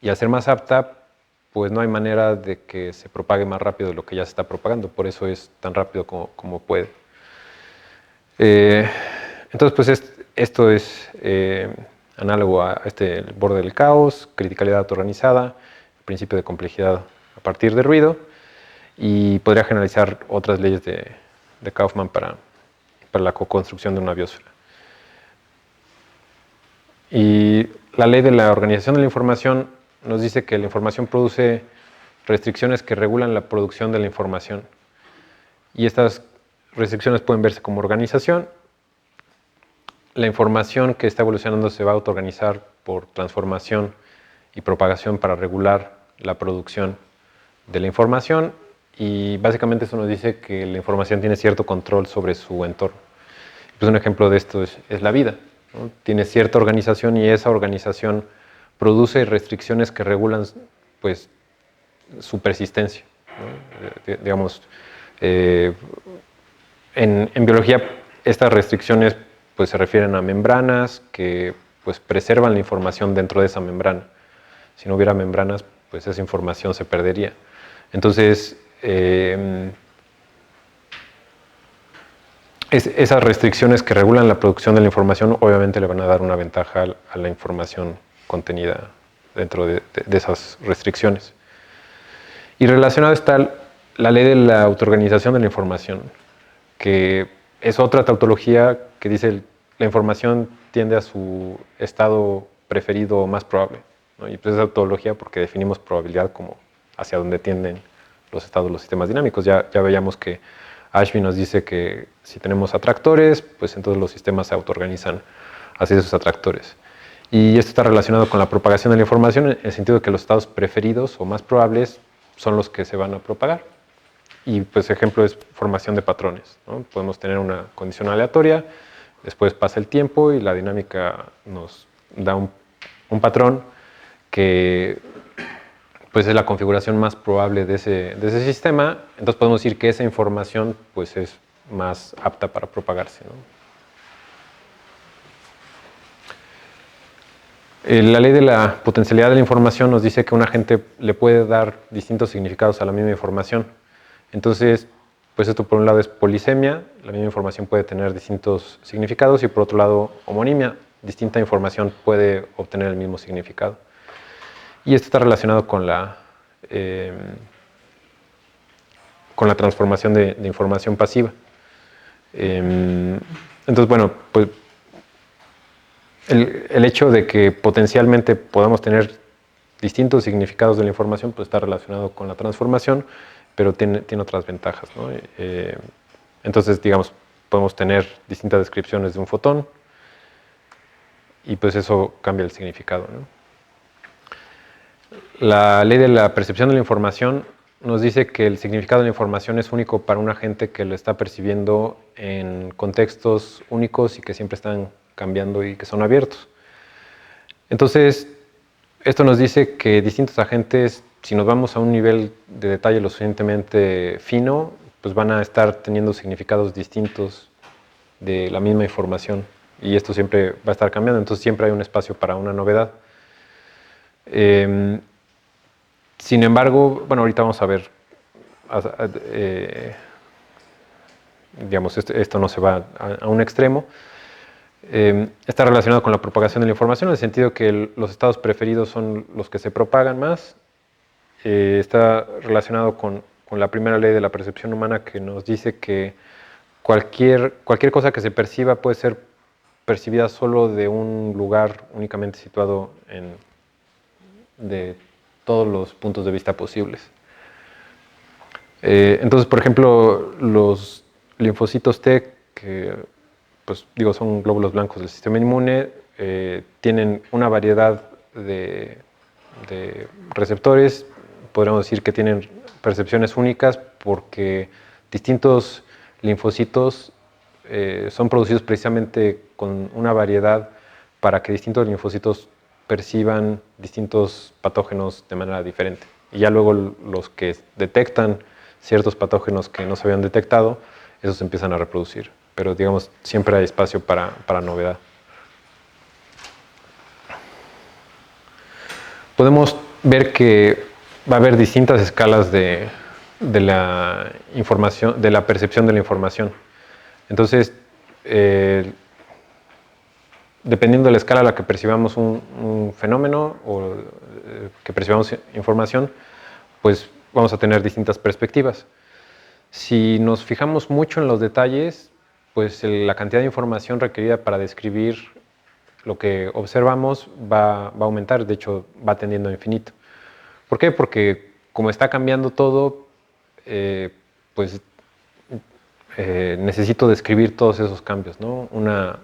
y al ser más apta pues no hay manera de que se propague más rápido de lo que ya se está propagando, por eso es tan rápido como puede. Entonces pues esto es análogo a el borde del caos, criticalidad autoorganizada, principio de complejidad a partir de ruido, y podría generalizar otras leyes de Kauffman para la co-construcción de una biosfera. Y la ley de la organización de la información nos dice que la información produce restricciones que regulan la producción de la información. Y estas restricciones pueden verse como organización. La información que está evolucionando se va a autoorganizar por transformación y propagación para regular la producción de la información, y básicamente eso nos dice que la información tiene cierto control sobre su entorno. Pues un ejemplo de esto es la vida, ¿no? Tiene cierta organización, y esa organización produce restricciones que regulan pues, su persistencia, ¿no? Digamos, en biología estas restricciones pues, se refieren a membranas que pues, preservan la información dentro de esa membrana. Si no hubiera membranas, pues esa información se perdería. Entonces, esas restricciones que regulan la producción de la información obviamente le van a dar una ventaja a la información contenida dentro de esas restricciones. Y relacionado está la ley de la autoorganización de la información, que es otra tautología que dice la información tiende a su estado preferido más probable, ¿no? Y pues es tautología porque definimos probabilidad como hacia donde tienden los estados de los sistemas dinámicos. Ya veíamos que Ashby nos dice que si tenemos atractores, pues entonces los sistemas se autoorganizan hacia esos atractores. Y esto está relacionado con la propagación de la información en el sentido de que los estados preferidos o más probables son los que se van a propagar. Y pues ejemplo es formación de patrones, ¿no? Podemos tener una condición aleatoria, después pasa el tiempo y la dinámica nos da un patrón que pues es la configuración más probable de ese sistema. Entonces podemos decir que esa información pues es más apta para propagarse, ¿no? La ley de la potencialidad de la información nos dice que un agente le puede dar distintos significados a la misma información. Entonces, pues esto por un lado es polisemia, la misma información puede tener distintos significados, y por otro lado homonimia, distinta información puede obtener el mismo significado. Y esto está relacionado con la transformación de información pasiva. Entonces, bueno, pues el hecho de que potencialmente podamos tener distintos significados de la información pues está relacionado con la transformación, pero tiene otras ventajas, ¿no? Entonces, digamos, podemos tener distintas descripciones de un fotón y pues eso cambia el significado, ¿no? La ley de la percepción de la información nos dice que el significado de la información es único para un agente que lo está percibiendo en contextos únicos y que siempre están cambiando y que son abiertos. Entonces, esto nos dice que distintos agentes, si nos vamos a un nivel de detalle lo suficientemente fino, pues van a estar teniendo significados distintos de la misma información y esto siempre va a estar cambiando, entonces siempre hay un espacio para una novedad. Sin embargo, bueno, ahorita vamos a ver, digamos, esto no se va a un extremo. Está relacionado con la propagación de la información, en el sentido que los estados preferidos son los que se propagan más. Está relacionado con la primera ley de la percepción humana, que nos dice que cualquier cosa que se perciba puede ser percibida solo de un lugar únicamente situado de todos los puntos de vista posibles. Entonces, por ejemplo, los linfocitos T, que pues, digo, son glóbulos blancos del sistema inmune, tienen una variedad de receptores. Podríamos decir que tienen percepciones únicas porque distintos linfocitos son producidos precisamente con una variedad para que distintos linfocitos perciban distintos patógenos de manera diferente. Y ya luego los que detectan ciertos patógenos que no se habían detectado, esos se empiezan a reproducir. Pero digamos, siempre hay espacio para novedad. Podemos ver que va a haber distintas escalas de la información, de la percepción de la información. Entonces, dependiendo de la escala a la que percibamos un fenómeno o que percibamos información, pues vamos a tener distintas perspectivas. Si nos fijamos mucho en los detalles, pues la cantidad de información requerida para describir lo que observamos va a aumentar, de hecho va tendiendo a infinito. ¿Por qué? Porque como está cambiando todo, pues necesito describir todos esos cambios, ¿no? Una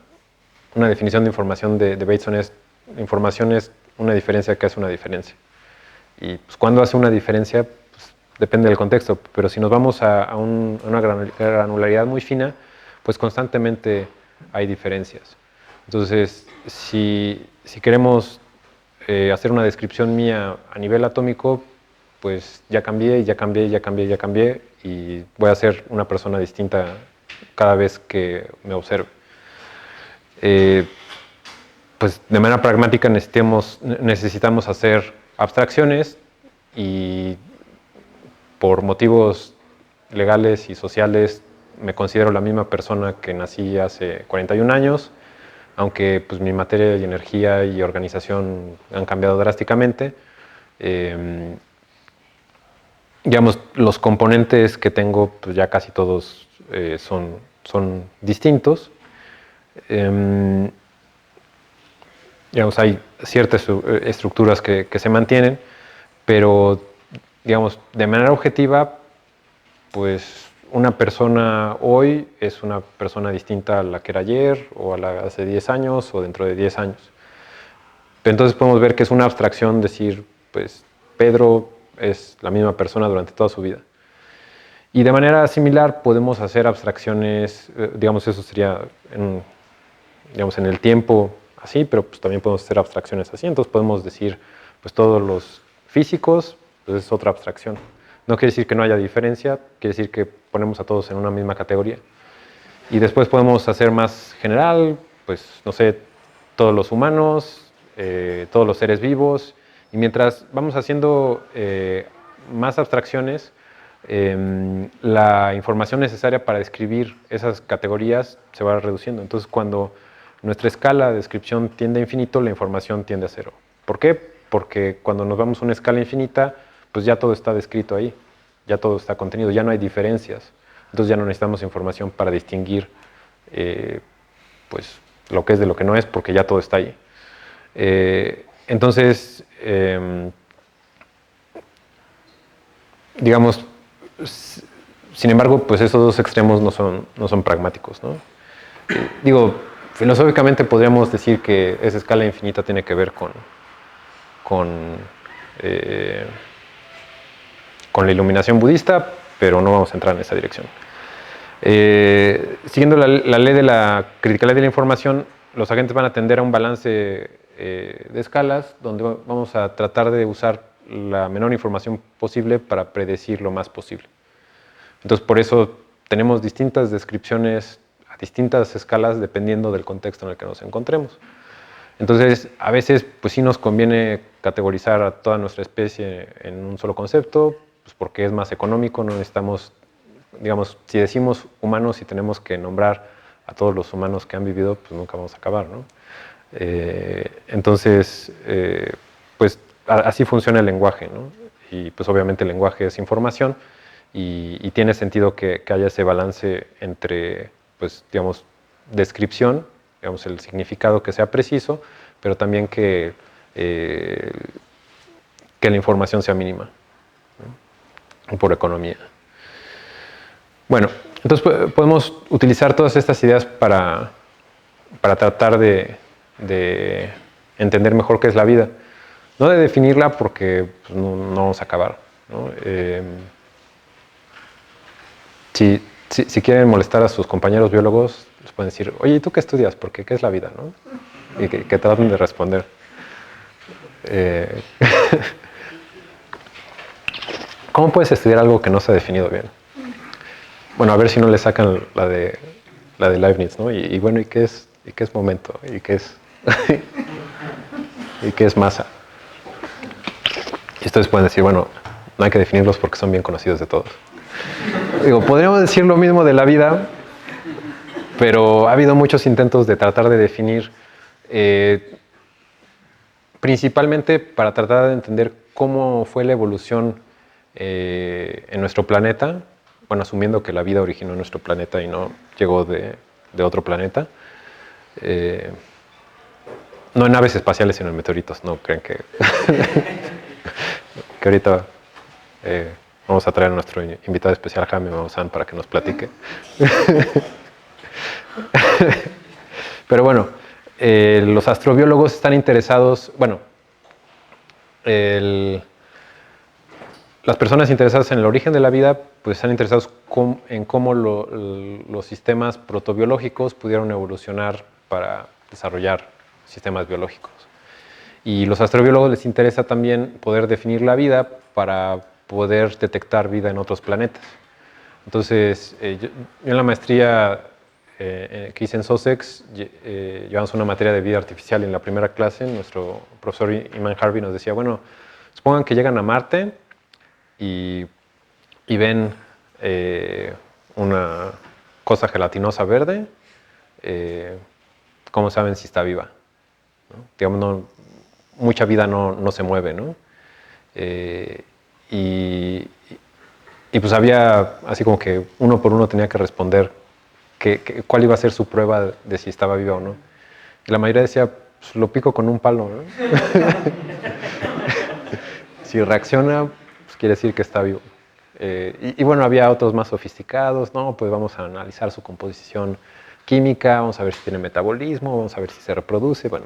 definición de información de Bateson es: información es una diferencia que hace una diferencia. Y pues, ¿cuándo hace una diferencia? Pues, depende del contexto, pero si nos vamos a una granularidad muy fina, pues constantemente hay diferencias. Entonces, si queremos hacer una descripción mía a nivel atómico, pues ya cambié, ya cambié, ya cambié, ya cambié, y voy a ser una persona distinta cada vez que me observe. Pues de manera pragmática necesitamos hacer abstracciones, y por motivos legales y sociales me considero la misma persona que nací hace 41 años, aunque pues, mi materia y energía y organización han cambiado drásticamente. Digamos, los componentes que tengo, pues ya casi todos son distintos. Digamos, hay ciertas estructuras que se mantienen, pero, digamos, de manera objetiva, pues una persona hoy es una persona distinta a la que era ayer, o a la de hace 10 años, o dentro de 10 años. Pero entonces podemos ver que es una abstracción decir, pues, Pedro es la misma persona durante toda su vida. Y de manera similar podemos hacer abstracciones, digamos, eso sería digamos, en el tiempo así, pero pues también podemos hacer abstracciones así. Entonces podemos decir, pues todos los físicos, pues es otra abstracción. No quiere decir que no haya diferencia, quiere decir que ponemos a todos en una misma categoría. Y después podemos hacer más general, pues no sé, todos los humanos, todos los seres vivos. Y mientras vamos haciendo más abstracciones, la información necesaria para describir esas categorías se va reduciendo. Entonces, cuando nuestra escala de descripción tiende a infinito, la información tiende a cero. ¿Por qué? Porque cuando nos vamos a una escala infinita, pues ya todo está descrito ahí, ya todo está contenido, ya no hay diferencias. Entonces ya no necesitamos información para distinguir pues, lo que es de lo que no es, porque ya todo está ahí. Entonces, digamos, sin embargo, pues esos dos extremos no son pragmáticos, ¿no? Digo, filosóficamente podríamos decir que esa escala infinita tiene que ver con la iluminación budista, pero no vamos a entrar en esa dirección. Siguiendo la ley de la criticalidad de la información, los agentes van a tender a un balance de escalas donde vamos a tratar de usar la menor información posible para predecir lo más posible. Entonces, por eso tenemos distintas descripciones a distintas escalas dependiendo del contexto en el que nos encontremos. Entonces, a veces, pues sí nos conviene categorizar a toda nuestra especie en un solo concepto, pues porque es más económico, no necesitamos, digamos, si decimos humanos y tenemos que nombrar a todos los humanos que han vivido, pues nunca vamos a acabar, ¿no? Entonces, pues así funciona el lenguaje, ¿no? Y pues obviamente el lenguaje es información y tiene sentido que haya ese balance entre, pues, digamos, descripción, digamos, el significado que sea preciso, pero también que la información sea mínima, ¿no? Por economía. Bueno, entonces podemos utilizar todas estas ideas para tratar de entender mejor qué es la vida. No de definirla porque pues, no vamos a acabar, ¿no? Si quieren molestar a sus compañeros biólogos, les pueden decir, oye, ¿y tú qué estudias? Porque ¿qué es la vida? ¿No? Y que traten de responder. ¿Cómo puedes estudiar algo que no se ha definido bien? Bueno, a ver si no le sacan la de Leibniz, ¿no? Y bueno, ¿y qué es momento? ¿Y qué es, ¿y qué es masa? Y ustedes pueden decir, bueno, no hay que definirlos porque son bien conocidos de todos. Digo, podríamos decir lo mismo de la vida, pero ha habido muchos intentos de tratar de definir, principalmente para tratar de entender cómo fue la evolución en nuestro planeta, bueno, asumiendo que la vida originó en nuestro planeta y no llegó de otro planeta. No en naves espaciales, sino en meteoritos, no creen que ahorita vamos a traer a nuestro invitado especial, Jaime Maussan, para que nos platique. Pero bueno, los astrobiólogos están interesados, bueno, las personas interesadas en el origen de la vida, pues están interesados en cómo los sistemas protobiológicos pudieron evolucionar para desarrollar sistemas biológicos. Y los astrobiólogos les interesa también poder definir la vida para poder detectar vida en otros planetas. Entonces, yo en la maestría que hice en Sussex, llevamos una materia de vida artificial en la primera clase. Nuestro profesor Iman Harvey nos decía, bueno, supongan que llegan a Marte y ven una cosa gelatinosa verde, ¿cómo saben si está viva? ¿No? Digamos, mucha vida no se mueve, ¿no? Y pues había, así como que uno por uno tenía que responder cuál iba a ser su prueba de si estaba viva o no. Y la mayoría decía, pues lo pico con un palo, ¿no? Si reacciona, pues quiere decir que está vivo. Y bueno, había otros más sofisticados, ¿no? Pues vamos a analizar su composición química, vamos a ver si tiene metabolismo, vamos a ver si se reproduce, bueno,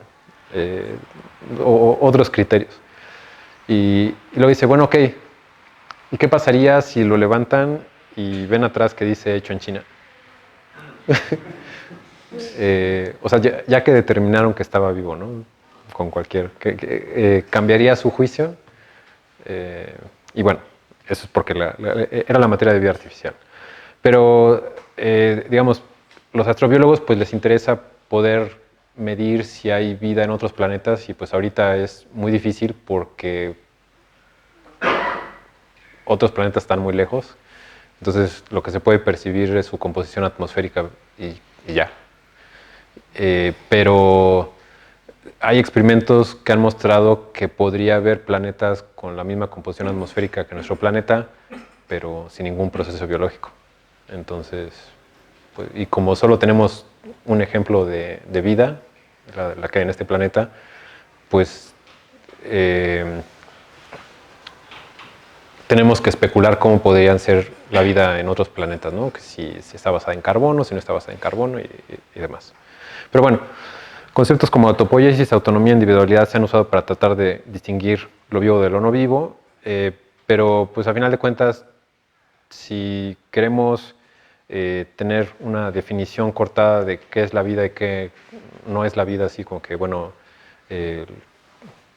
o otros criterios. Y luego dice, bueno, ok, ¿y qué pasaría si lo levantan y ven atrás que dice hecho en China? O sea, ya que determinaron que estaba vivo, ¿no? Con cualquier... ¿cambiaría su juicio? Y bueno, eso es porque era la materia de vida artificial. Pero, digamos, los astrobiólogos pues les interesa poder medir si hay vida en otros planetas y pues ahorita es muy difícil porque otros planetas están muy lejos. Entonces, lo que se puede percibir es su composición atmosférica y ya. Pero hay experimentos que han mostrado que podría haber planetas con la misma composición atmosférica que nuestro planeta, pero sin ningún proceso biológico. Entonces, Pues, y como solo tenemos un ejemplo de vida, la que hay en este planeta, pues tenemos que especular cómo podrían ser la vida en otros planetas, ¿no? Que si está basada en carbono, si no está basada en carbono y demás. Pero bueno, conceptos como autopoiesis, autonomía, individualidad se han usado para tratar de distinguir lo vivo de lo no vivo, pero pues a final de cuentas, si queremos tener una definición cortada de qué es la vida y qué no es la vida, así como que, bueno,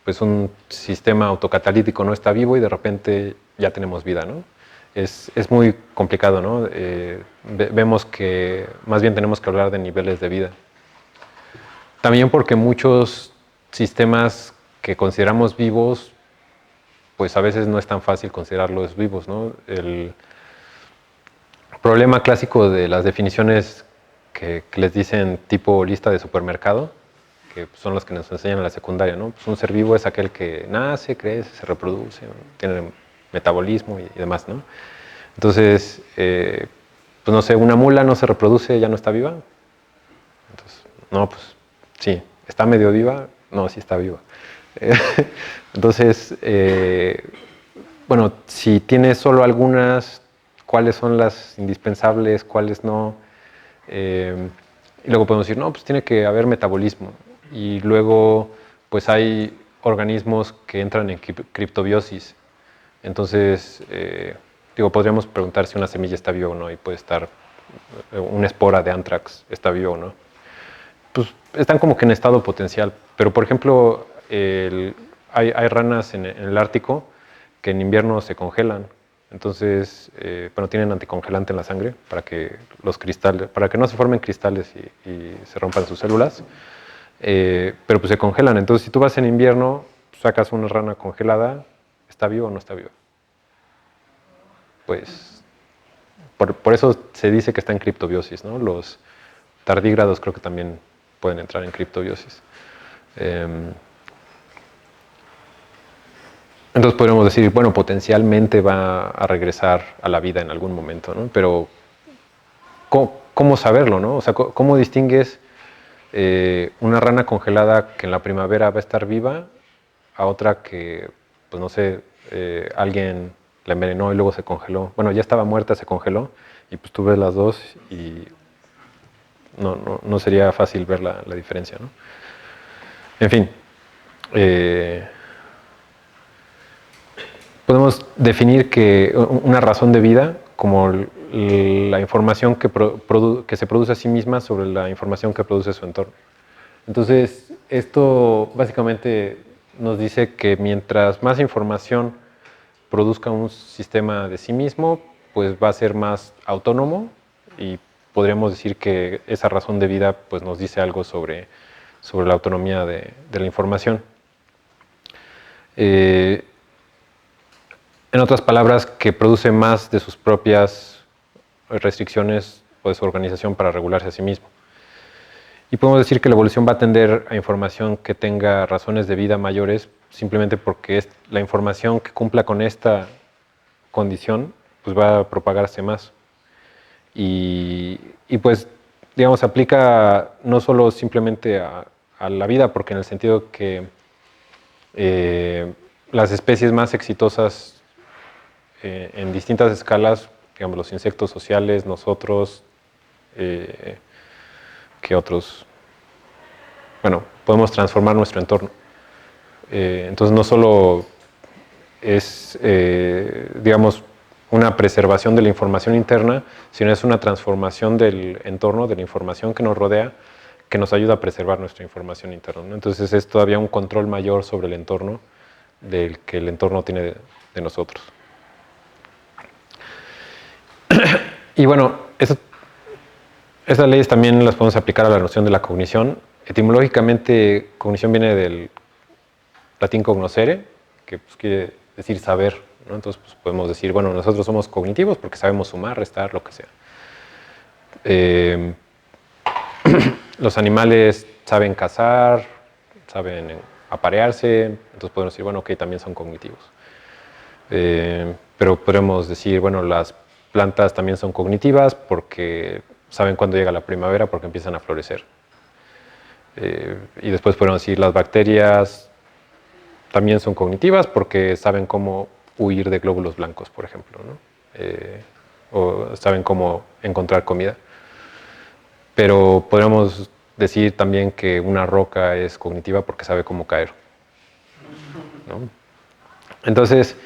pues un sistema autocatalítico no está vivo y de repente ya tenemos vida, ¿no? Es muy complicado, ¿no? Vemos que más bien tenemos que hablar de niveles de vida. También porque muchos sistemas que consideramos vivos, pues a veces no es tan fácil considerarlos vivos, ¿no? El problema clásico de las definiciones que les dicen tipo lista de supermercado, que son los que nos enseñan en la secundaria, ¿no? Pues un ser vivo es aquel que nace, crece, se reproduce, tiene metabolismo y demás, ¿no? Entonces, pues no sé, una mula no se reproduce, ya no está viva. Entonces, no, pues sí, ¿está medio viva? No, sí está viva. Entonces, bueno, si tiene solo algunas, ¿cuáles son las indispensables, cuáles no? Y luego podemos decir, no, pues tiene que haber metabolismo. Y luego, pues hay organismos que entran en criptobiosis. Entonces, digo, podríamos preguntar si una semilla está viva o no, y puede estar, una espora de anthrax está viva o no. Pues están como que en estado potencial. Pero, por ejemplo, hay ranas en el Ártico que en invierno se congelan. Entonces, bueno, tienen anticongelante en la sangre para que los cristales, para que no se formen cristales y se rompan sus células. Pero pues se congelan. Entonces, si tú vas en invierno, sacas una rana congelada, ¿está viva o no está viva? Pues por eso se dice que está en criptobiosis, ¿no? Los tardígrados creo que también pueden entrar en criptobiosis. Entonces podríamos decir, bueno, potencialmente va a regresar a la vida en algún momento, ¿no? Pero ¿cómo saberlo, no? O sea, ¿cómo distingues una rana congelada que en la primavera va a estar viva a otra que, pues no sé, alguien la envenenó y luego se congeló? Bueno, ya estaba muerta, se congeló, y pues tú ves las dos y no sería fácil ver la diferencia, ¿no? En fin, podemos definir que una razón de vida como la información que se produce a sí misma sobre la información que produce su entorno. Entonces, esto básicamente nos dice que mientras más información produzca un sistema de sí mismo, pues va a ser más autónomo, y podríamos decir que esa razón de vida pues nos dice algo sobre la autonomía de la información. En otras palabras, que produce más de sus propias restricciones o de su organización para regularse a sí mismo. Y podemos decir que la evolución va a tender a información que tenga razones de vida mayores, simplemente porque la información que cumpla con esta condición pues va a propagarse más. Y pues, digamos, aplica no solo simplemente a la vida, porque en el sentido que las especies más exitosas en distintas escalas, digamos, los insectos sociales, nosotros, ¿qué otros? Bueno, podemos transformar nuestro entorno. Entonces, no solo es, digamos, una preservación de la información interna, sino es una transformación del entorno, de la información que nos rodea, que nos ayuda a preservar nuestra información interna, ¿no? Entonces, es todavía un control mayor sobre el entorno del que el entorno tiene de nosotros. Y bueno, esas leyes también las podemos aplicar a la noción de la cognición. Etimológicamente, cognición viene del latín cognoscere, que pues quiere decir saber, ¿no? Entonces pues podemos decir, bueno, nosotros somos cognitivos porque sabemos sumar, restar, lo que sea. Los animales saben cazar, saben aparearse, entonces podemos decir, bueno, ok, también son cognitivos. Pero podemos decir, bueno, las plantas también son cognitivas porque saben cuándo llega la primavera porque empiezan a florecer. Y después podemos decir las bacterias también son cognitivas porque saben cómo huir de glóbulos blancos, por ejemplo, ¿no? O saben cómo encontrar comida. Pero podríamos decir también que una roca es cognitiva porque sabe cómo caer, ¿no? Entonces,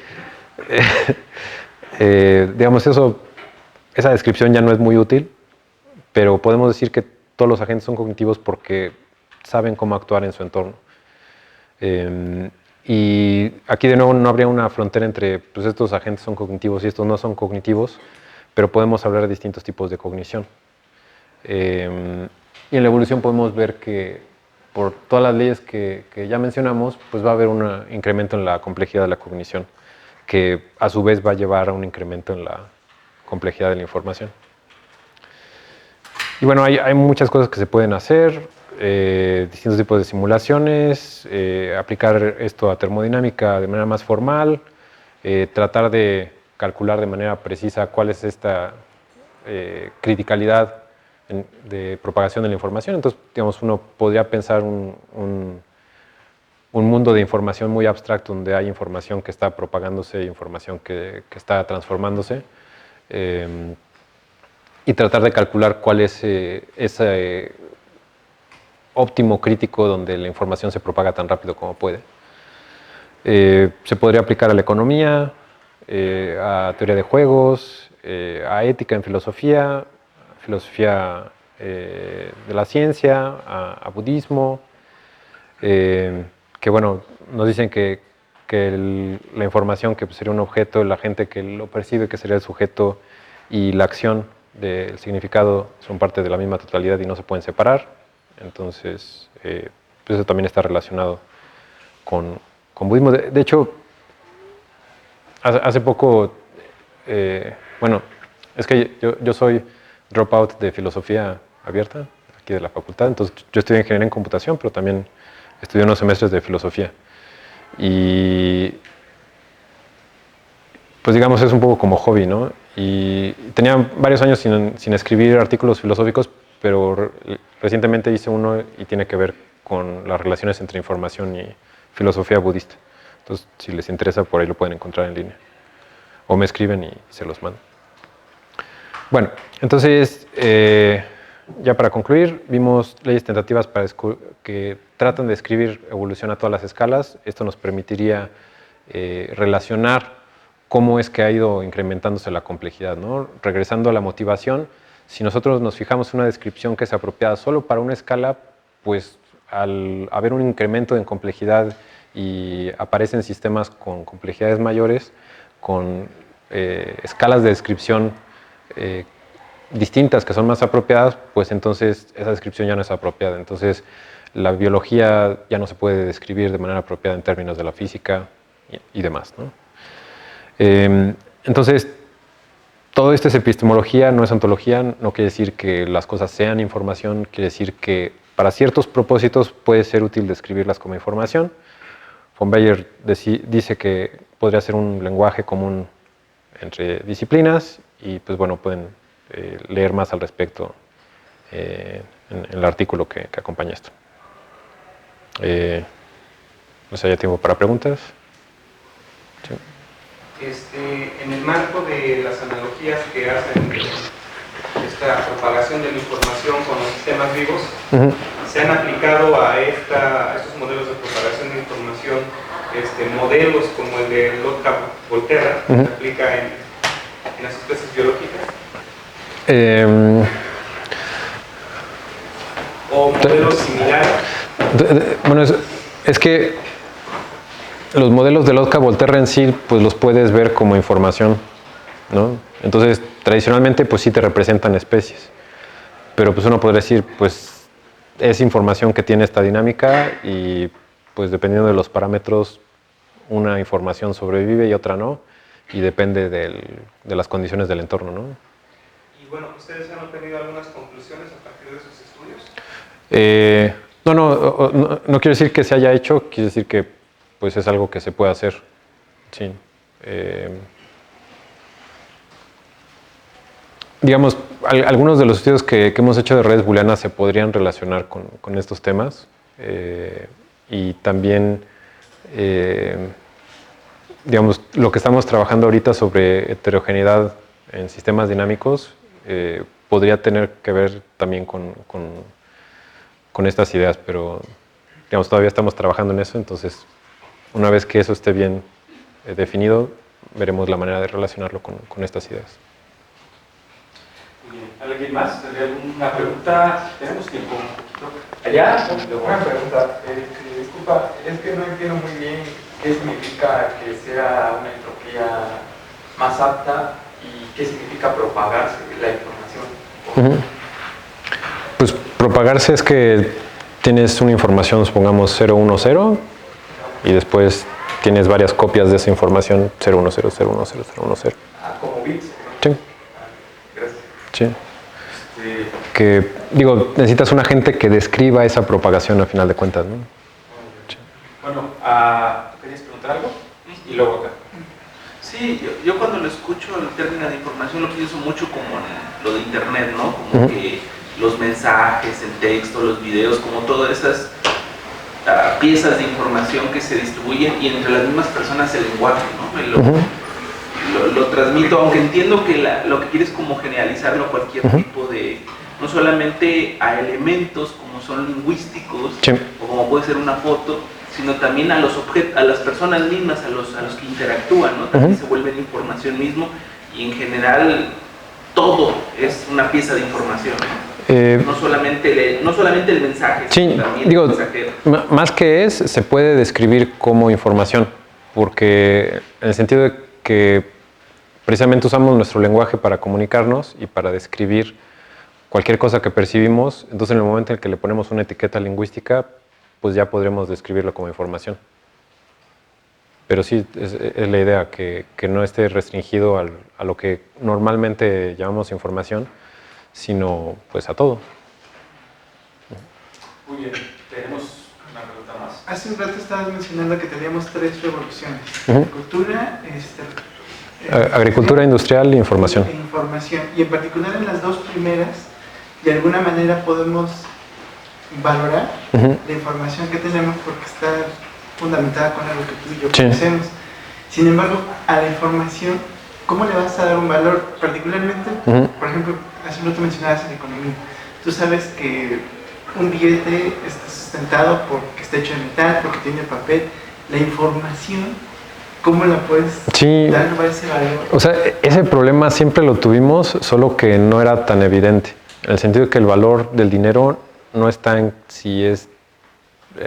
digamos, esa descripción ya no es muy útil, pero podemos decir que todos los agentes son cognitivos porque saben cómo actuar en su entorno. Y aquí de nuevo no habría una frontera entre pues, estos agentes son cognitivos y estos no son cognitivos, pero podemos hablar de distintos tipos de cognición. Y en la evolución podemos ver que por todas las leyes que ya mencionamos, pues va a haber un incremento en la complejidad de la cognición, que a su vez va a llevar a un incremento en la complejidad de la información. Y bueno, hay muchas cosas que se pueden hacer, distintos tipos de simulaciones, aplicar esto a termodinámica de manera más formal, tratar de calcular de manera precisa cuál es esta criticalidad de propagación de la información. Entonces, digamos, uno podría pensar un mundo de información muy abstracto donde hay información que está propagándose, información que está transformándose, y tratar de calcular cuál es ese óptimo crítico donde la información se propaga tan rápido como puede. Se podría aplicar a la economía, a teoría de juegos, a ética en filosofía de la ciencia, a budismo, que bueno, nos dicen que la información que sería un objeto, la gente que lo percibe, que sería el sujeto, y la acción del significado son parte de la misma totalidad y no se pueden separar. Entonces, pues eso también está relacionado con budismo. De hecho, hace poco, bueno, es que yo soy dropout de filosofía abierta, aquí de la facultad, entonces yo estudié ingeniería en computación, pero también estudié unos semestres de filosofía. Y pues digamos es un poco como hobby, ¿no? Y tenía varios años sin escribir artículos filosóficos, pero recientemente hice uno y tiene que ver con las relaciones entre información y filosofía budista. Entonces, si les interesa, por ahí lo pueden encontrar en línea. O me escriben y se los mando. Bueno, entonces, ya para concluir, vimos leyes tentativas que tratan de describir evolución a todas las escalas. Esto nos permitiría relacionar cómo es que ha ido incrementándose la complejidad, ¿no? Regresando a la motivación, si nosotros nos fijamos en una descripción que es apropiada solo para una escala, pues al haber un incremento en complejidad y aparecen sistemas con complejidades mayores, con escalas de descripción distintas que son más apropiadas, pues entonces esa descripción ya no es apropiada. Entonces la biología ya no se puede describir de manera apropiada en términos de la física y demás, ¿no? Entonces, todo esto es epistemología, no es ontología, no quiere decir que las cosas sean información, quiere decir que para ciertos propósitos puede ser útil describirlas como información. Von Baer dice que podría ser un lenguaje común entre disciplinas y pues bueno, pueden leer más al respecto en el artículo que acompaña esto. No sé, ¿hay tiempo para preguntas? Sí. En el marco de las analogías que hacen de esta propagación de la información con los sistemas vivos, se han aplicado a estos modelos de propagación de información modelos como el de Lotka-Volterra, que se aplica en las especies biológicas. O modelos similares. Bueno, es que los modelos de Lotka-Volterra en sí, pues los puedes ver como información, ¿no? Entonces, tradicionalmente, pues sí te representan especies. Pero pues uno podría decir, pues es información que tiene esta dinámica y pues dependiendo de los parámetros, una información sobrevive y otra no, y depende de las condiciones del entorno, ¿no? Y bueno, ¿ustedes han obtenido algunas conclusiones a partir de sus estudios? No quiero decir que se haya hecho, quiero decir que pues es algo que se puede hacer. Sí. digamos, algunos de los estudios que hemos hecho de redes booleanas se podrían relacionar con estos temas. Y también, digamos, lo que estamos trabajando ahorita sobre heterogeneidad en sistemas dinámicos podría tener que ver también con estas ideas, pero digamos, todavía estamos trabajando en eso, entonces una vez que eso esté bien definido, veremos la manera de relacionarlo con estas ideas. Muy bien. ¿Alguien más? ¿Alguna pregunta? Tenemos tiempo. Allá. Una pregunta, disculpa, es que no entiendo muy bien qué significa que sea una entropía más apta y qué significa propagarse la información. Pues propagarse es que tienes una información, supongamos 010, y después tienes varias copias de esa información 010, 010, 010. Como bits. Sí. Gracias. Sí. Que, digo, necesitas un agente que describa esa propagación a final de cuentas, ¿no? Sí. Bueno, ¿querías preguntar algo? Y luego acá. Sí, yo cuando lo escucho el término de información lo pienso mucho como en lo de internet, ¿no? Como que los mensajes, el texto, los videos, como todas esas piezas de información que se distribuyen y entre las mismas personas el lenguaje, ¿no? Lo transmito, aunque entiendo que lo que quieres como generalizarlo a cualquier tipo de, no solamente a elementos como son lingüísticos, sí, o como puede ser una foto, sino también a los objetos, a las personas mismas, a los que interactúan, ¿no? También se vuelven información mismo y en general todo es una pieza de información, ¿no? No solamente el mensaje, sí, sino también digo, el mensajero. Más que se puede describir como información, porque en el sentido de que precisamente usamos nuestro lenguaje para comunicarnos y para describir cualquier cosa que percibimos, entonces en el momento en el que le ponemos una etiqueta lingüística, pues ya podremos describirlo como información. Pero sí, es la idea, que no esté restringido a lo que normalmente llamamos información, sino pues a todo. Muy bien, tenemos una pregunta más. Hace un rato estabas mencionando que teníamos 3 revoluciones: agricultura, Agricultura industrial e información. E información. Y en particular en las 2 primeras, de alguna manera podemos valorar la información que tenemos porque está fundamentada con algo que tú y yo conocemos. Sin embargo, a la información, ¿cómo le vas a dar un valor? Particularmente, por ejemplo, hace un rato mencionabas en economía. Tú sabes que un billete está sustentado porque está hecho de metal, porque tiene papel. La información, ¿cómo la puedes dar ese valor? O sea, ese problema siempre lo tuvimos, solo que no era tan evidente. En el sentido de que el valor del dinero no está en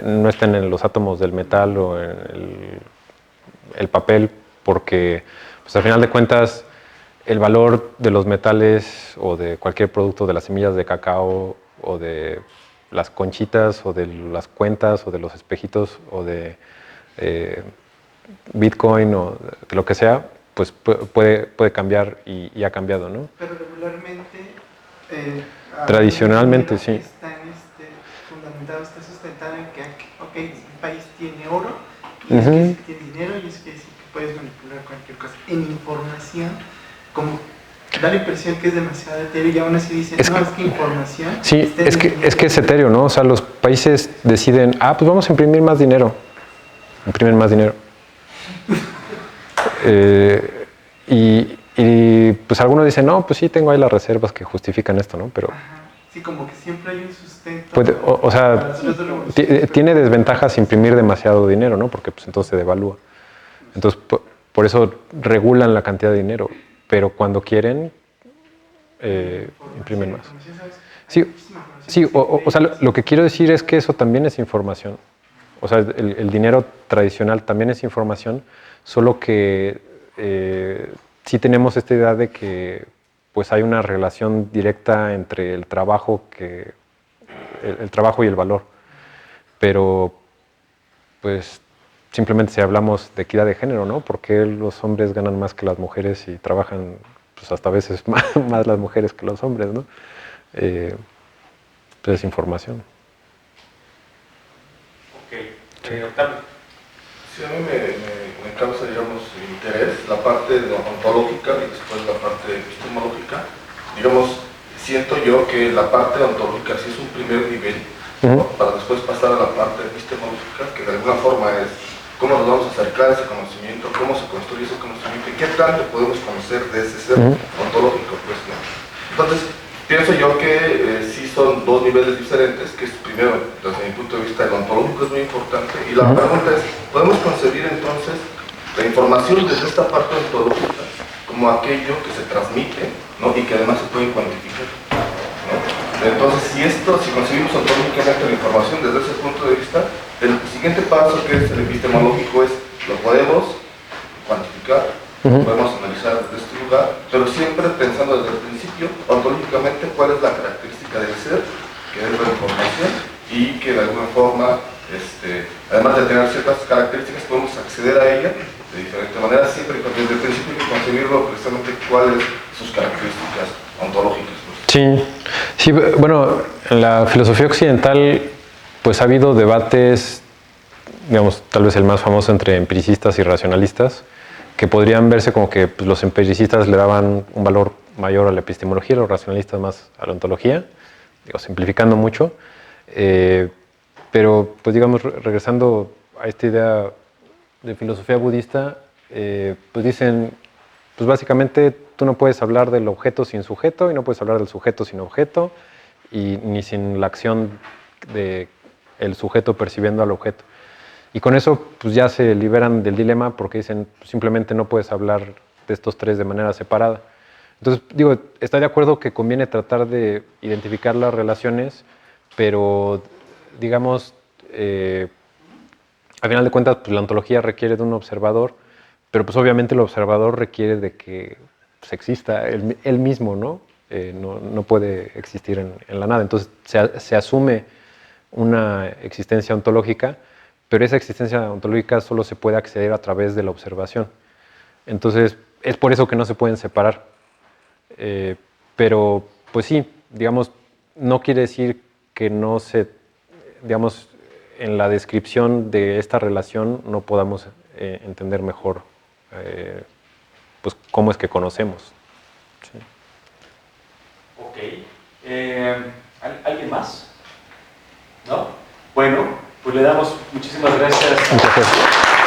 no está en los átomos del metal o en el papel, porque pues, al final de cuentas el valor de los metales o de cualquier producto, de las semillas de cacao o de las conchitas o de las cuentas o de los espejitos o de Bitcoin o de lo que sea, pues puede cambiar y ha cambiado, ¿no? Pero regularmente, tradicionalmente, sí. Está fundamentado, está sustentado en que, ok, un país tiene oro, y eso quiere decir que tiene dinero, y eso quiere decir que puedes manipular cualquier cosa. En información, como da la impresión que es demasiado etéreo, y aún así dicen, es que información... Sí, es que es etéreo, ¿no? O sea, los países deciden, pues vamos a imprimir más dinero. Imprimen más dinero. Y pues algunos dicen, no, pues sí, tengo ahí las reservas que justifican esto, ¿no? Pero... Sí, como que siempre hay un sustento. O sea, tiene desventajas imprimir demasiado dinero, ¿no? Porque pues entonces se devalúa. Entonces, por eso regulan la cantidad de dinero. Pero cuando quieren, imprimen más. Sí, o sea, lo que quiero decir es que eso también es información. O sea, el dinero tradicional también es información, solo que sí tenemos esta idea de que pues hay una relación directa entre el trabajo y el valor. Pero pues simplemente si hablamos de equidad de género, ¿no? ¿Por qué los hombres ganan más que las mujeres y trabajan pues hasta a veces más las mujeres que los hombres, ¿no? Pues es información. Ok, Octavio. Sí, a mí me causa, digamos, interés la parte ontológica y después la parte epistemológica. digamos, siento yo que la parte ontológica sí es un primer nivel, ¿no? Para después pasar a la parte epistemológica, que de alguna forma es cómo nos vamos a acercar a ese conocimiento, cómo se construye ese conocimiento y qué tanto podemos conocer de ese ser ontológico, pues, ¿no? Entonces, pienso yo que sí son dos niveles diferentes, que es primero, desde mi punto de vista, el ontológico es muy importante, y la pregunta es, ¿podemos concebir entonces la información desde esta parte ontológica como aquello que se transmite, ¿no? Y que además se puede cuantificar, ¿no? Entonces, si concebimos ontológicamente la información desde ese punto de vista, el siguiente paso, que es el epistemológico, es lo podemos cuantificar, podemos analizar desde este lugar, pero siempre pensando desde el principio, ontológicamente, cuál es la característica del ser, que es la información, y que de alguna forma, además de tener ciertas características, podemos acceder a ella de diferente manera, siempre desde el principio hay que concebirlo precisamente cuáles sus características ontológicas. Sí, sí, bueno, en la filosofía occidental pues ha habido debates, digamos, tal vez el más famoso entre empiricistas y racionalistas, que podrían verse como que pues, los empiricistas le daban un valor mayor a la epistemología, los racionalistas más a la ontología, digo, simplificando mucho, pero pues digamos, regresando a esta idea de filosofía budista, pues dicen, pues básicamente tú no puedes hablar del objeto sin sujeto y no puedes hablar del sujeto sin objeto y ni sin la acción de el sujeto percibiendo al objeto. Y con eso pues ya se liberan del dilema porque dicen pues, simplemente no puedes hablar de estos tres de manera separada. Entonces, digo, estoy de acuerdo que conviene tratar de identificar las relaciones, pero digamos, al final de cuentas, pues, la ontología requiere de un observador, pero pues obviamente el observador requiere de que pues, exista él mismo, ¿no? No puede existir en la nada. Entonces se asume una existencia ontológica, pero esa existencia ontológica solo se puede acceder a través de la observación. Entonces es por eso que no se pueden separar. Pero pues sí, digamos, no quiere decir que no se, digamos, en la descripción de esta relación no podamos entender mejor pues cómo es que conocemos. Sí. Ok. ¿Alguien más? ¿No? Bueno, pues le damos muchísimas gracias. Muchas gracias.